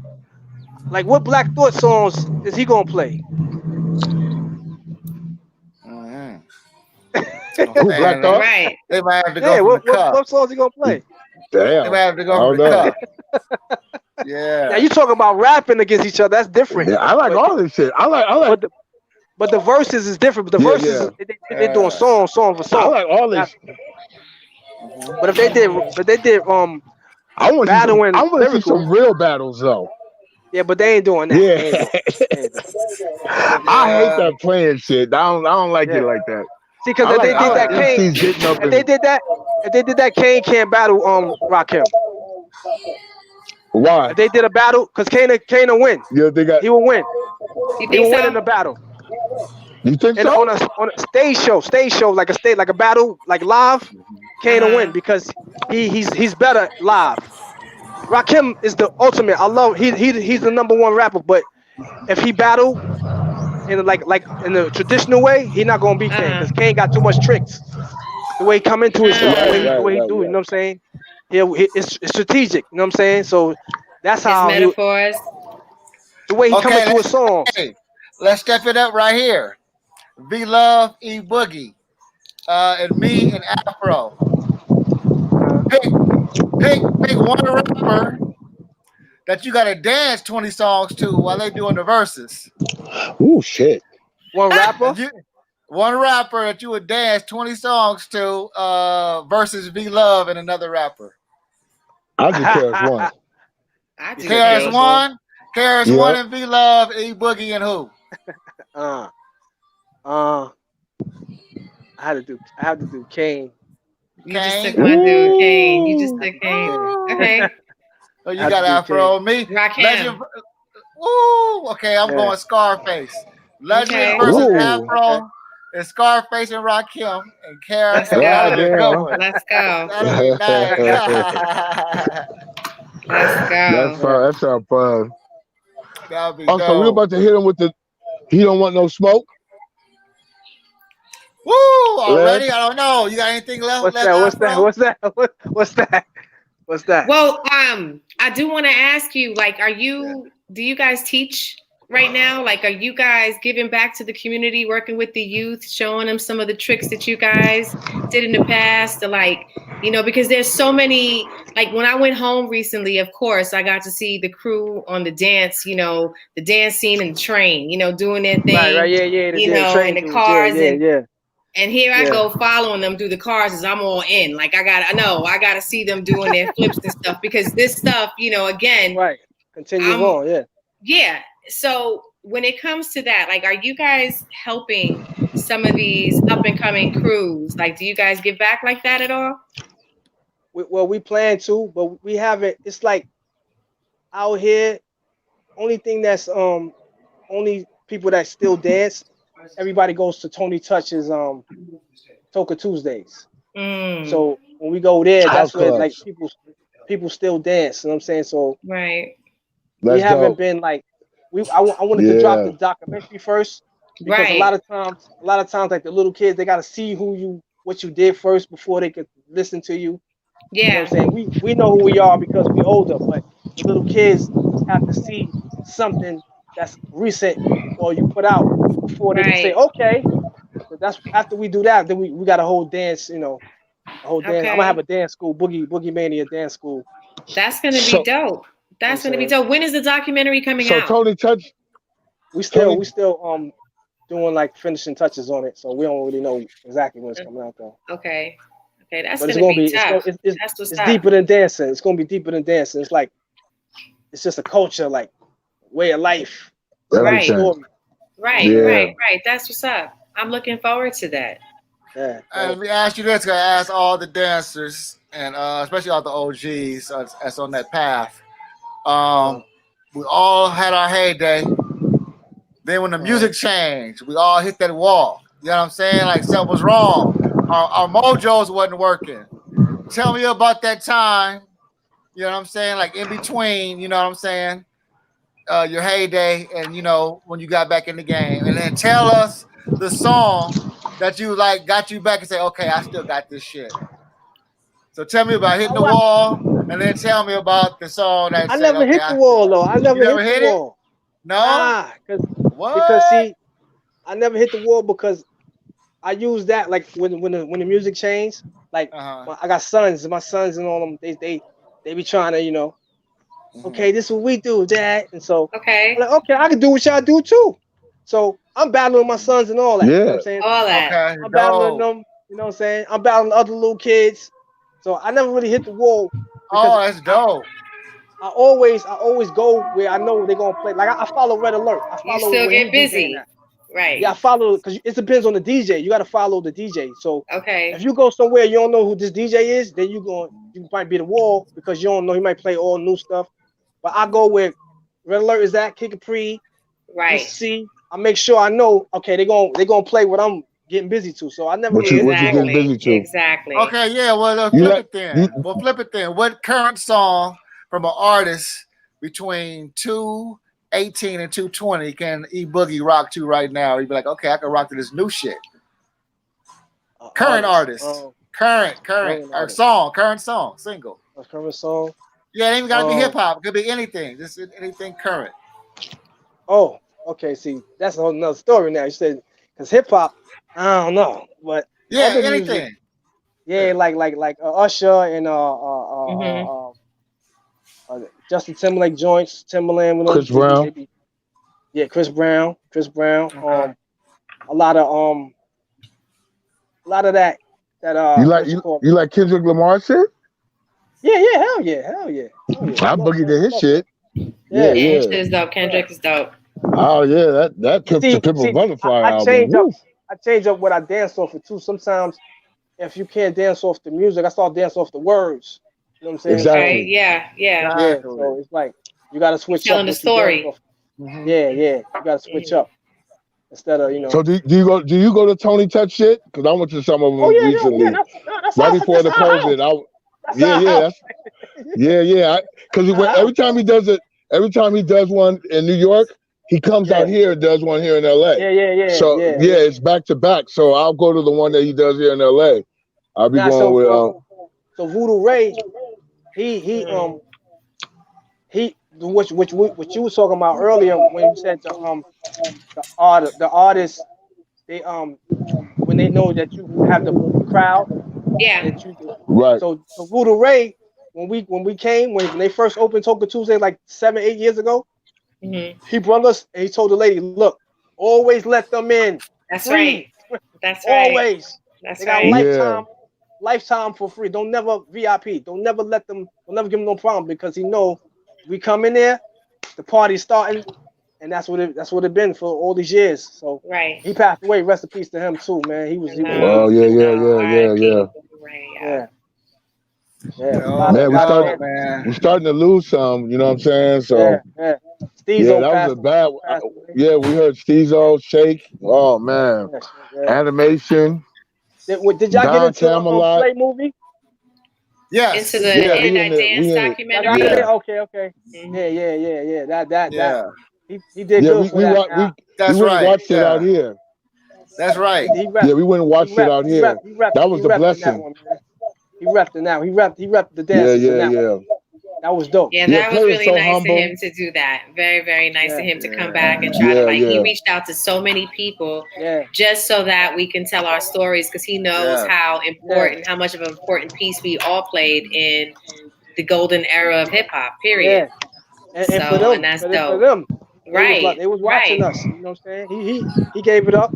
Like, what Black Thought songs is he gonna play? Black Thought? Right. They might have to go for the cup. What songs he gonna play? Damn. They might have to go for the cup. Yeah. Now you talking about rapping against each other? That's different. Yeah, I like all this shit. I like. But the verses is different. But the verses, they're doing song for song. I like all this. But if they did, I want to see some real battles though. Yeah, but they ain't doing that. Yeah. I hate that playing shit. I don't like it like that. See, because if they did that, Kane can't battle Rakim. Why? If they did a battle, because Kane will win. Yeah, he will win. He will win in the battle. You think so? On a stage show, like a battle, like live, Kane will win because he's better live. Rakim is the ultimate. I love he's the number one rapper, but if he battle in like in the traditional way, he's not gonna beat Kane because Kane got too much tricks. The way he come into his stuff, the way he do it, you know what I'm saying? It's strategic, you know what I'm saying? So that's how metaphors. The way he come into his songs. Hey, let's step it up right here. V Love, E Boogie, and me and Afro. Pick one rapper that you gotta dance 20 songs to while they doing the verses. Ooh, shit. One rapper? One rapper that you would dance 20 songs to versus V Love and another rapper. I'll do KRS-One. KRS-One and V Love, E Boogie, and who? I have to do Kane. You just took my dude, Kane. You just took Kane. Okay. So you got Afro. Me. Legend. Ooh, okay, I'm going Scarface. Legend versus Afro. And Scarface and Rakim and KRS. Let's go. Let's go. That's fun. That'll be so we're about to hit him with the he don't want no smoke. Woo! Already? I don't know. You got anything left? What's that? Well, I do want to ask you, like, do you guys teach right now? Like, are you guys giving back to the community, working with the youth, showing them some of the tricks that you guys did in the past? To because there's so many, like when I went home recently, of course, I got to see the crew on the dance, the dance scene and the train, doing their thing. Right, yeah. In the cars. And here I go following them through the cars as I'm all in. Like I gotta see them doing their flips and stuff because this stuff, again. Right. Continue on, yeah. Yeah. So when it comes to that, like, are you guys helping some of these up and coming crews? Like, do you guys give back like that at all? We plan to, but we haven't. It's like out here, only thing that's only people that still dance everybody goes to Tony Touch's Toka Tuesdays. Mm. So when we go there, that's where like people still dance. You know what I'm saying? So right. We haven't been like I wanted to drop the documentary first because a lot of times like the little kids, they gotta see what you did first before they could listen to you. Yeah. You know what I'm saying? We know who we are because we older, but the little kids have to see something that's recent or you put out before they can say, okay. So that's after we do that, then we got a whole dance, a whole dance. I'm gonna have a dance school, Boogie Mania dance school. That's gonna be dope. That's gonna be dope. When is the documentary coming out? So Tony Touch. We still doing like finishing touches on it, so we don't really know exactly when it's coming out though. Okay, that's but gonna be tough. It's deeper than dancing. It's gonna be deeper than dancing. It's like it's just a culture, like way of life. Right. Story. Right. That's what's up. I'm looking forward to that. Yeah. Let me ask you this: I ask all the dancers and especially all the OGs that's on that path. We all had our heyday. Then when the music changed, we all hit that wall. You know what I'm saying? Like something was wrong. Our mojos wasn't working. Tell me about that time. You know what I'm saying? Like in between, you know what I'm saying? Your heyday and when you got back in the game. And then tell us the song that you like got you back and say, okay, I still got this shit. So tell me about hitting the wall and then tell me about the song that I never hit the wall though. I never hit the wall. No? Because see, I never hit the wall because I use that like when the music changed. Like I got sons, my sons and all them. They be trying to okay, this is what we do, Dad, and so I'm like, okay, I can do what y'all do too. So I'm battling my sons and all that. You know what I'm saying? All that. Okay, I'm battling them. You know what I'm saying? I'm battling other little kids. So I never really hit the wall. Oh, that's dope. I always go where I know they're gonna play. Like I follow Red Alert. I follow you still get busy, right? Yeah, I follow because it depends on the DJ. You got to follow the DJ. So if you go somewhere you don't know who this DJ is, then you might be the wall because you don't know. He might play all new stuff. But I go where Red Alert is at, Kid Capri, right? See, I make sure I know. Okay, they gonna play what I'm getting busy to. So I never. What you getting busy to? Exactly. Okay, yeah. Well, flip it then. Flip it then. What current song from an artist between 218 and 220 can E-Boogie rock to right now? He'd be like, okay, I can rock to this new shit. Current artist. Current song, single. A current song. Yeah, it ain't gotta be hip hop. It could be anything. Just anything current. Oh, okay. See, that's a whole nother story now. You said because hip hop, I don't know, but yeah, other anything. Music, like Usher and Justin Timberlake joints, Timberland, Chris Brown. Chris Brown. Okay. A lot of that. You like Kendrick Lamar shit? Yeah, hell yeah. I boogie to his shit. Yeah, his shit is dope. Kendrick is dope. Oh yeah, that Pimp Butterfly album. I change up what I dance off of too. Sometimes if you can't dance off the music, I start dancing off the words. You know what I'm saying? Exactly. Okay, yeah. Yeah. So it's like you gotta switch telling up. the story. Yeah. You gotta switch up instead of So do you go to Tony Touch shit? Because I went to some of them recently. That's right before the COVID. Because every time he does one in New York, he comes out here and does one here in LA. Yeah. So it's back to back. So I'll go to the one that he does here in LA. I'll be going with So Voodoo Ray, he what you were talking about earlier when you said the artists, they when they know that you have the crowd. Yeah. Right. So Voodoo Ray, when they first opened Toka Tuesday like 7-8 years ago, he brought us and he told the lady, look, always let them in. That's free. Right. That's right. Always. That's they got lifetime for free. Don't never VIP. Don't never give them no problem because he know we come in there, the party's starting, and that's what it been for all these years. So he passed away. Rest in peace to him too, man. He was. Oh yeah. Yeah. We're starting to lose some. You know what I'm saying? So Steve's that was a bad. we heard Steezo, Shake. Oh man, animation. Did y'all get into the Play movie? Yes. Into the Midnight Dance documentary. Okay. Yeah. That. He did good for that. That's we right. Watched it out here. That's right. We went and watched it out here. That was the blessing. He repped it now. He repped the dances. Yeah. That was dope. Yeah, that was really nice of him to do that. Very, very nice of him to come back and try to he reached out to so many people just so that we can tell our stories because he knows how important, how much of an important piece we all played in the golden era of hip hop, period. Yeah. And for them, that's dope. For them. Right. They was watching us. You know what I'm saying? He gave it up.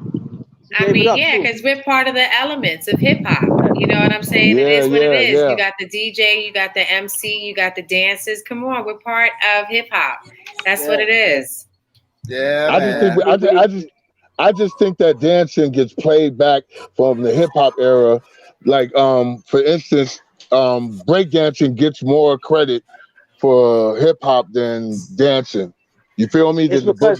Because we're part of the elements of hip hop. You know what I'm saying? It is what it is. You got the DJ, you got the MC, you got the dancers. Come on, we're part of hip hop. That's what it is. Yeah. I just think that dancing gets played back from the hip hop era. Like for instance, breakdancing gets more credit for hip hop than dancing. You feel me? It's because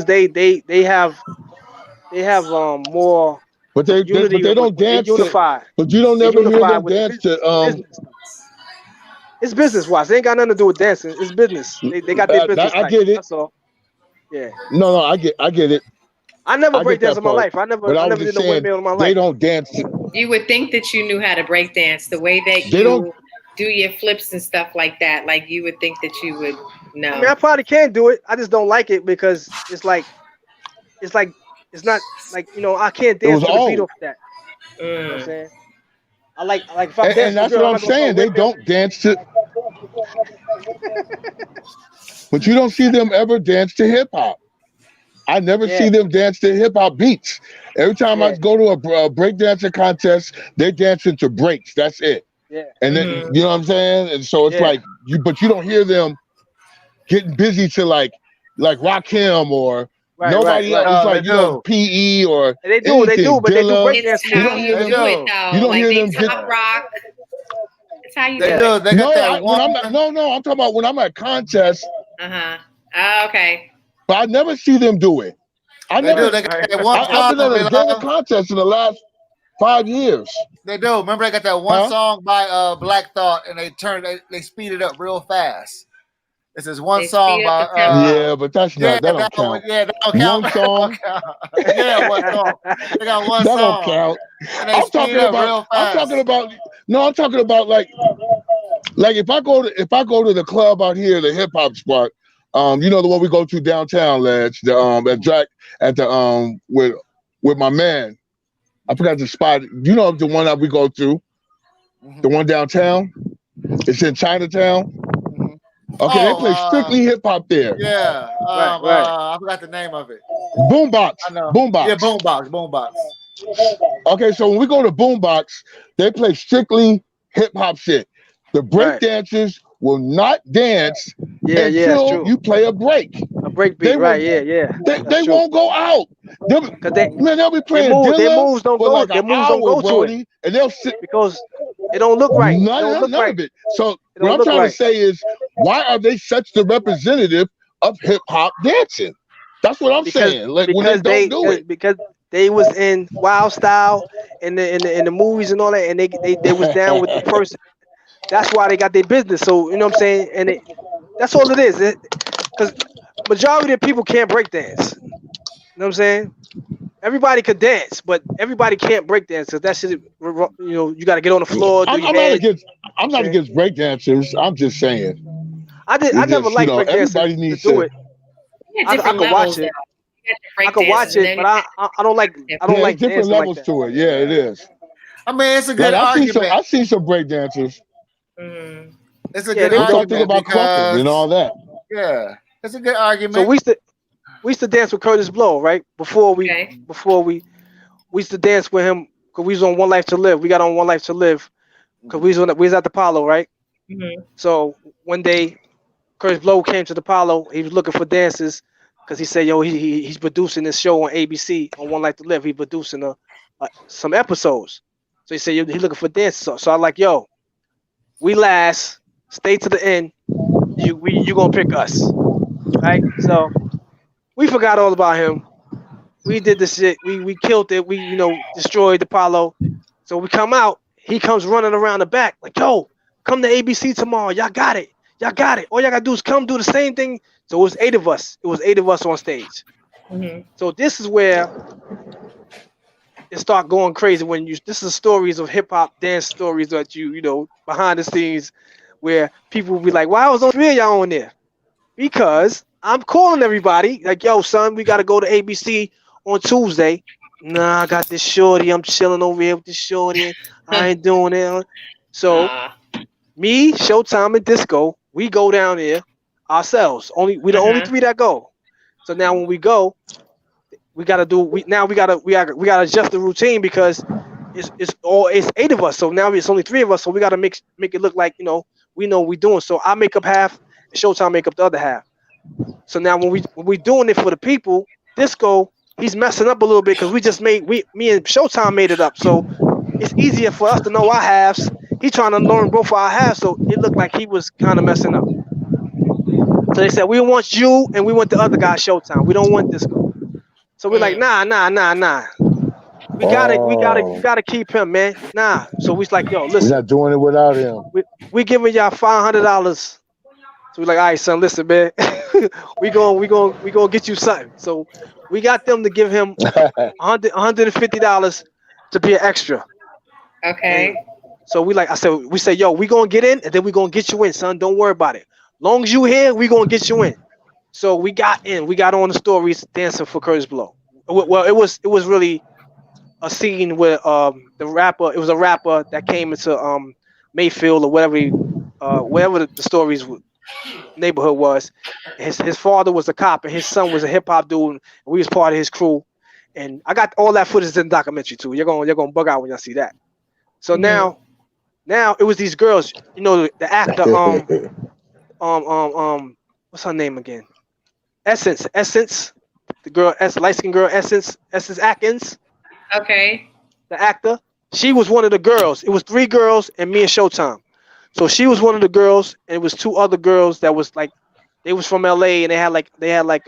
they have more. But they don't dance. They unify. But you don't never hear them dance to. It's business wise. They ain't got nothing to do with dancing. It's business. They got their business. I get it. That's all. Yeah. No, I get it. I never break dance in my life. I never did no windmill in my life. They don't dance. You would think that you knew how to break dance the way that you do your flips and stuff like that. Like you would think that you would know. I mean, I probably can do it. I just don't like it because it's not like, you know, I can't dance to the beat of that. You know what I'm saying? I like if I'm dancing. And that's what I'm saying. They don't dance to. But you don't see them ever dance to hip hop. I never see them dance to hip hop beats. Every time I go to a breakdancing contest, they're dancing to breaks. That's it. Yeah. And then you know what I'm saying? And so it's like but you don't hear them getting busy to like Rakim or nobody else. It's like, you know, PE or they do, but they do breakdance. You don't hear them. You don't hear them get rock. That's how you do it. They got that one. I'm talking about when I'm at contests. Okay. But I never see them do it. They got that one. I've been at a dance contest in the last 5 years. They do. Remember, they got that one song by Black Thought, and they speed it up real fast. This is one song by. But that's not. That don't count. That don't count. One song. One song. They got one that song. That don't count. I'm talking about like if I go to the club out here, the hip hop spot. You know the one we go to downtown, Ledge. With my man. I forgot the spot. You know the one that we go to, the one downtown. It's in Chinatown. Okay, they play strictly hip hop there. Yeah, I forgot the name of it. Boombox. I know. Boombox. Yeah, Boombox. Okay, so when we go to Boombox, they play strictly hip hop shit. The break dancers will not dance until you play a break. A break beat, They won't go out. They'll be playing their moves don't go. Their moves don't go to it, and they'll sit because it don't look right. None of it. So what I'm trying to say is, why are they such the representative of hip hop dancing? That's what I'm saying. Like when they don't do it, because they was in Wild Style in the movies and all that, and they was down with the person. That's why they got their business. So you know what I'm saying, and that's all it is. Because majority of people can't break dance. You know what I'm saying? Everybody could dance, but everybody can't break dance because that shit, you know, you got to get on the floor. I'm not against break dancers. I'm just saying. I never liked break dancers to do it. I could watch it. I could watch it, but I don't like. I don't like different levels like to it. Yeah, it is. I mean, it's a good argument. I see some break dancers. It's a good argument about crunking and all that. Yeah, it's a good argument. So we used to dance with Curtis Blow, right? Before we used to dance with him because we was on One Life to Live. We got on One Life to Live because we was at the Apollo, right? So one day, Curtis Blow came to the Apollo. He was looking for dancers because he said, "Yo, he's producing this show on ABC on One Life to Live. He's producing some episodes." So he said, "He's looking for dancers." So I like, "Yo, we last, stay to the end. You gonna pick us, right?" So we forgot all about him. We did the shit. We killed it. We destroyed Apollo. So we come out. He comes running around the back like, yo, come to ABC tomorrow. Y'all got it. Y'all got it. All y'all gotta do is come do the same thing. So it was 8 of us. It was 8 of us on stage. Mm-hmm. So this is where it start going crazy when this is stories of hip hop dance stories that behind the scenes where people will be like, why was only 3 of y'all on there? Because I'm calling everybody like, yo, son, we gotta go to ABC on Tuesday. Nah, I got this shorty. I'm chilling over here with this shorty. I ain't doing it. So me, Showtime, and Disco, we go down there ourselves. We the only 3 that go. So now when we go, we gotta adjust the routine because it's 8 of us. So now it's only 3 of us. So we gotta make it look like we know what we're doing. So I make up half, and Showtime make up the other half. So now when we doing it for the people, Disco, he's messing up a little bit because me and Showtime made it up. So it's easier for us to know our halves. He trying to learn both our halves, so it looked like he was kind of messing up. So they said, we want you and we want the other guy Showtime. We don't want Disco. So we're like, nah. We gotta keep him, man. Nah. So we's like, yo, listen. We're not doing it without him. We giving y'all $500. So we're like, all right, son, listen, man. we gonna get you something. So we got them to give him $150 to be an extra. Okay. And so we say, yo, we gonna get in and then we gonna get you in, son. Don't worry about it. Long as you here, we gonna get you in. So we got in. We got on the stories dancing for Curtis Blow. Well, it was really a scene where the rapper. It was a rapper that came into Mayfield or wherever the stories neighborhood was. His father was a cop and his son was a hip hop dude. And we was part of his crew. And I got all that footage in the documentary too. You're gonna bug out when y'all see that. So now it was these girls. The actor what's her name again? Essence, the girl, light-skinned girl, Essence Atkins. Okay. The actor, she was one of the girls. It was 3 girls and me and Showtime. So she was one of the girls, and it was 2 other girls that was like, they was from LA and they had like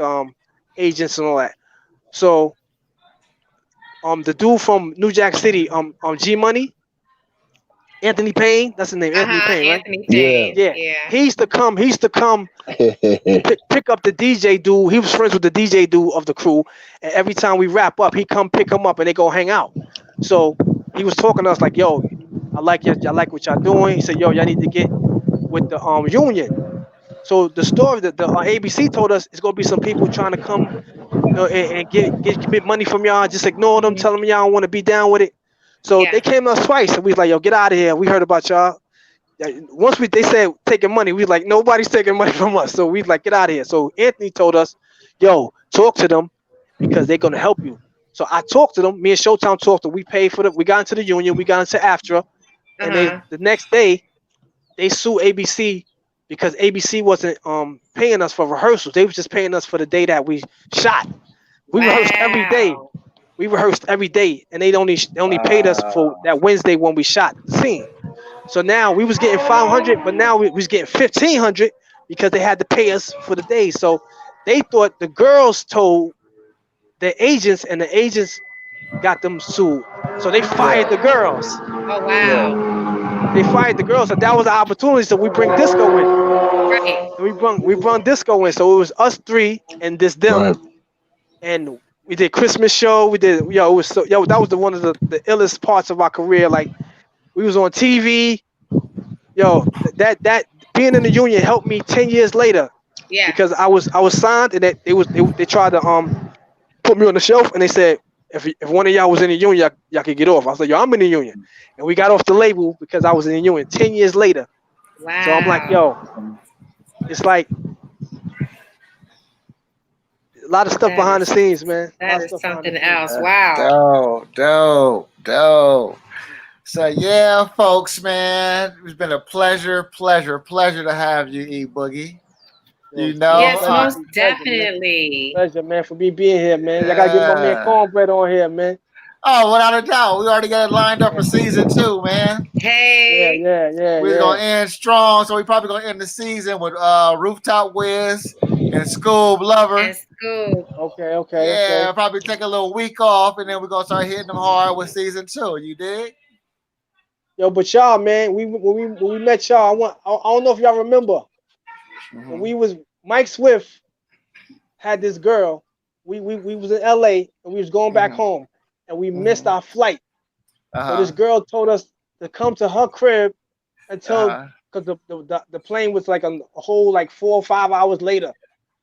agents and all that. So the dude from New Jack City, G Money, Anthony Payne, that's his name, Anthony Payne, right? Anthony Payne. Yeah. He used to come pick up the DJ dude. He was friends with the DJ dude of the crew. And every time we wrap up, he come pick him up and they go hang out. So he was talking to us like, yo, I like what y'all doing. He said, yo, y'all need to get with the union. So the story that the ABC told us is gonna be some people trying to come and get money from y'all. Just ignore them, tell them y'all don't want to be down with it. So they came to us twice, and we was like, yo, get out of here. We heard about y'all. Once they said taking money, we was like, nobody's taking money from us. So we like, get out of here. So Anthony told us, yo, talk to them because they're going to help you. So I talked to them. Me and Showtime talked to them. We paid for them. We got into the union. We got into AFTRA. And the next day, they sued ABC because ABC wasn't paying us for rehearsals. They was just paying us for the day that we shot. We rehearsed every day. We rehearsed every day, and they only paid us for that Wednesday when we shot the scene. So now we was getting $500, but now we was getting $1,500 because they had to pay us for the day. So they thought the girls told their agents, and the agents got them sued. So they fired the girls. Oh wow! They fired the girls, so that was the opportunity. So we bring Disco in. Right. So we brought Disco in. So it was us 3 and this them, and we did Christmas show. We did that was one of the illest parts of our career. Like we was on TV. That being in the union helped me 10 years later. Yeah. Because I was signed and they tried to put me on the shelf and they said if one of y'all was in the union, y'all could get off. I was like, yo, I'm in the union. And we got off the label because I was in the union 10 years later. Wow. So I'm like, yo, it's like a lot of stuff behind the scenes, man. That is something else. Wow. Dope. So yeah, folks, man, it's been a pleasure to have you, E-Boogie. Yes, most definitely. Pleasure, man, for me being here, man. Y'all gotta get my man Cornbread on here, man. Oh, without a doubt. We already got it lined up for season 2, man. Hey. Yeah. We're gonna end strong, so we're probably gonna end the season with Rooftop Wiz And Scoob Lover. And Scoob. Okay. Yeah, probably take a little week off, and then we're gonna start hitting them hard with season 2. You dig? Yo, but y'all, man, when we met y'all, I don't know if y'all remember when we was Mike Swift had this girl. We was in LA and we was going back home, and we missed our flight. So this girl told us to come to her crib until because the plane was like a whole like 4 or 5 hours later.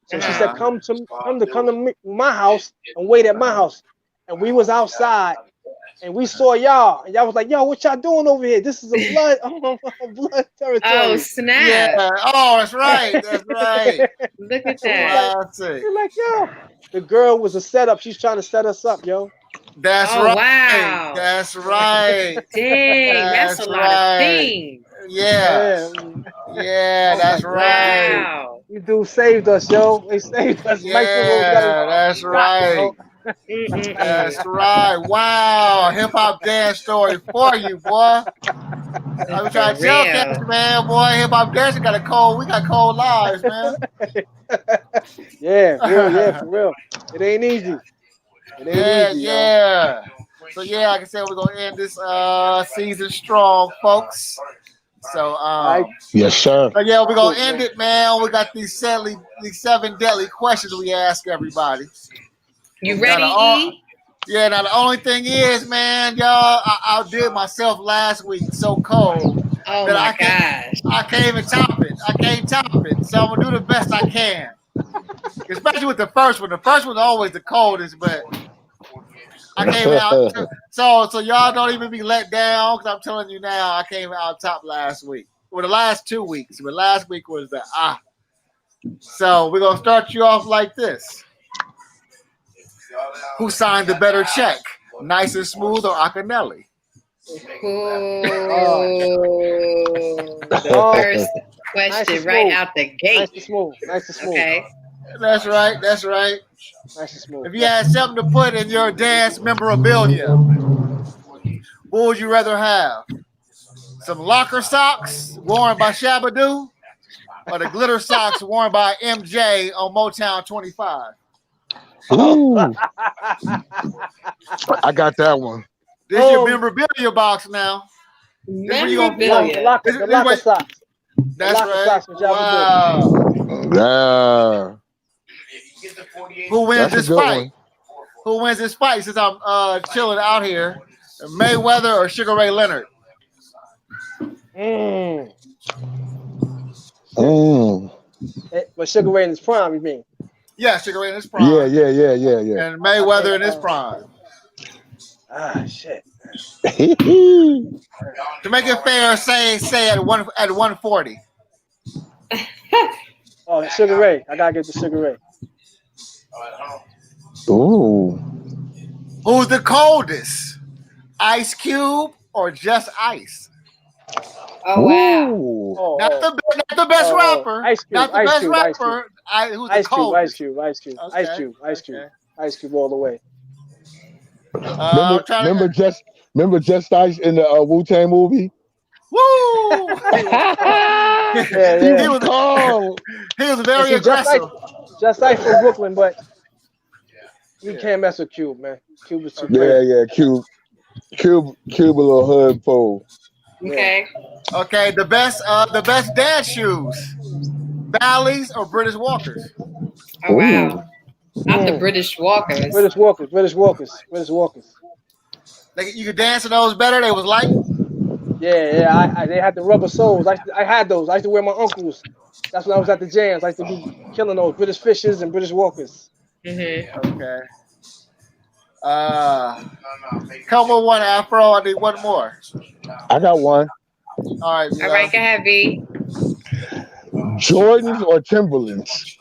So she said, come to my house and wait at my house. And we was outside and we saw y'all, and y'all was like, yo, what y'all doing over here? This is a blood territory. Oh, snap. Yeah. Oh, that's right. That's right. Look at that. You're like, yo, the girl was a setup. She's trying to set us up, yo. That's right. Wow. That's right. Dang, that's a lot of things. Yeah. Yeah, that's right. Wow. You dude saved us, yo. They saved us. Yeah, that's right. That's right. Wow. Hip hop dance story for you, boy. I'm trying to tell cats, man, boy, hip hop dancing we got cold lives, man. Yeah, for real. It ain't easy. Yeah. So yeah, like I said, we're gonna end this season strong, folks. So yes, sir. So yeah, we're gonna end it, man. We got these 7 deadly questions we ask everybody. You ready, E? Yeah, now the only thing is, man, y'all, I outdid myself last week so cold that I can't even top it. I can't top it. So I'm gonna do the best I can. Especially with the first one. The first one's always the coldest, but I came out. So y'all don't even be let down, because I'm telling you now, I came out top last week. Well, the last 2 weeks, but last week was the So we're gonna start you off like this. Who signed the better check? Nice and Smooth or Acanelli? The first question right out the gate. Nice and smooth. Okay. That's right. Nice and smooth. If you had something to put in your dance memorabilia, what would you rather have? Some locker socks worn by Shabba-Doo, or the glitter socks worn by MJ on Motown 25? Ooh. I got that one. This is your memorabilia box now. Memorabilia. The locker socks. That's right. Wow. Who wins this fight? Who wins this fight since I'm chilling out here? Mayweather or Sugar Ray Leonard? But Sugar Ray in his prime, you mean? Yeah, Sugar Ray in his prime. Yeah. And Mayweather in his prime. Shit. To make it fair, say at 140. Oh, Sugar Ray. I gotta get the Sugar Ray. Ooh. Who's the coldest? Ice Cube or Just Ice? Oh wow! Not the best rapper. Ice Cube. Not the best rapper. Who's the coldest? Ice Cube. Ice Cube all the way. Remember Just Ice in the Wu-Tang movie? Woo! Yeah. He was cold. He was very aggressive. Just Ice from Brooklyn, but you can't mess with Cube, man. Cube is too crazy. Yeah. Cube a little hood fool. Okay. Okay, the best dance shoes. Bally's or British Walkers? Oh wow. I'm the British Walkers. British Walkers. Like, you could dance in those better. They was light. Yeah. They had the rubber soles. I had those. I used to wear my uncles. That's when I was at the jams. I used to be killing those British Fishers and British Walkers. Okay. Come with one, Afro. I need one more. I got one. All right, go ahead, V. Jordans or Timberlands?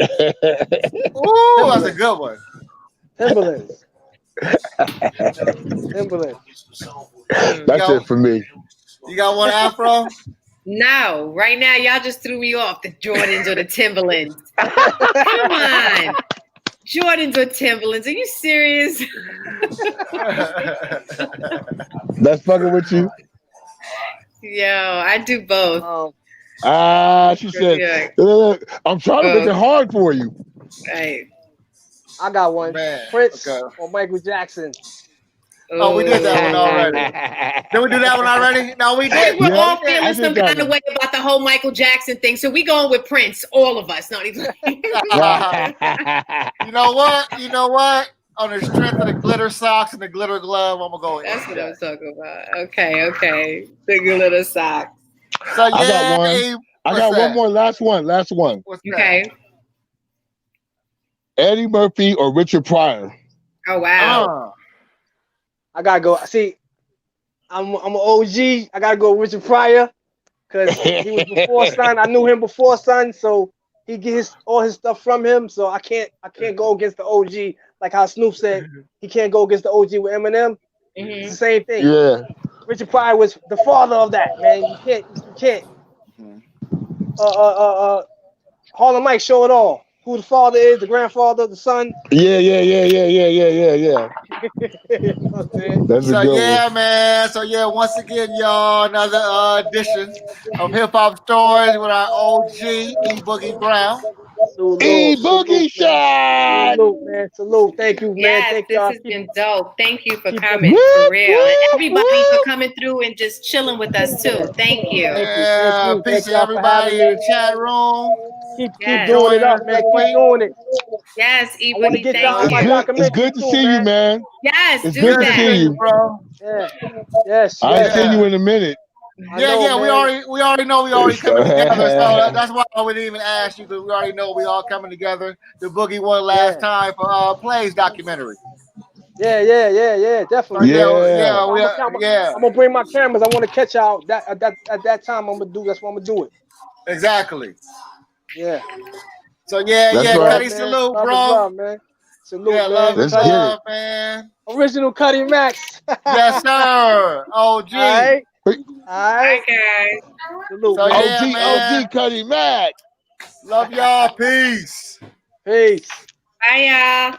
Ooh, that's a good one. Timberlands. That's it for me. You got one, Afro? No, right now y'all just threw me off. The Jordans or the Timberlands. Come on. Jordans or Timberlands? Are you serious? That's fucking with you. Yo, I do both. She said, I'm trying to make it hard for you. Right. I got one. Man, Prince or Michael Jackson. Oh, we did that one already. Did we do that one already? No, we did. We're all feeling some kind of way about the whole Michael Jackson thing, so we going with Prince. All of us, not even. You know what? You know what? On the strength of the glitter socks and the glitter glove, I'm gonna go with That's what I was talking about. Okay. The glitter socks. So yeah, I got one. I got one more. Last one. What's okay. That? Eddie Murphy or Richard Pryor? Oh wow. I gotta go. See, I'm an OG. I gotta go with Richard Pryor because he was before Son. I knew him before Son, so he get all his stuff from him. So I can't go against the OG. Like how Snoop said, he can't go against the OG with Eminem. It's the same thing. Yeah. Richard Pryor was the father of that, man. You can't. Harlem Mike, show it all. Who the father is, the grandfather, the son. Yeah. That's so a good yeah, one. man. So yeah, once again, y'all, another edition of Hip Hop Stories with our OG E Boogie Brown. E Boogie shot. Salute, man. Salute. Thank you, man. Yes, Thank this y'all. has been dope. Thank you for coming, for real. And everybody for coming through and just chilling with us too. Thank you. Yeah, peace to everybody in the chat room. Keep doing it up, man. Keep doing it. Yes, E I want to Boogie, get down thank my you. documentary. It's good to see you, man. Yes, it's do good that. to see you, bro. Yeah. Yes. I ain't seen you in a minute. Yeah, we already know we already coming together. So that's why we didn't even ask you, because we already know we all coming together. The Boogie one last time for Plays documentary. Yeah, definitely. Yeah. I'm gonna bring my cameras. I want to catch y'all at that time. I'm gonna do. That's what I'm gonna do it. Exactly. Yeah. So yeah, Cuddy, salute, love bro. love, man. Salute, man. Love, man. Original Cuddy Max. Yes, sir. OG. All right. Guys. Salute, so man. yeah, man. OG Cuddy Max. Love y'all. Peace. Peace. Bye, y'all.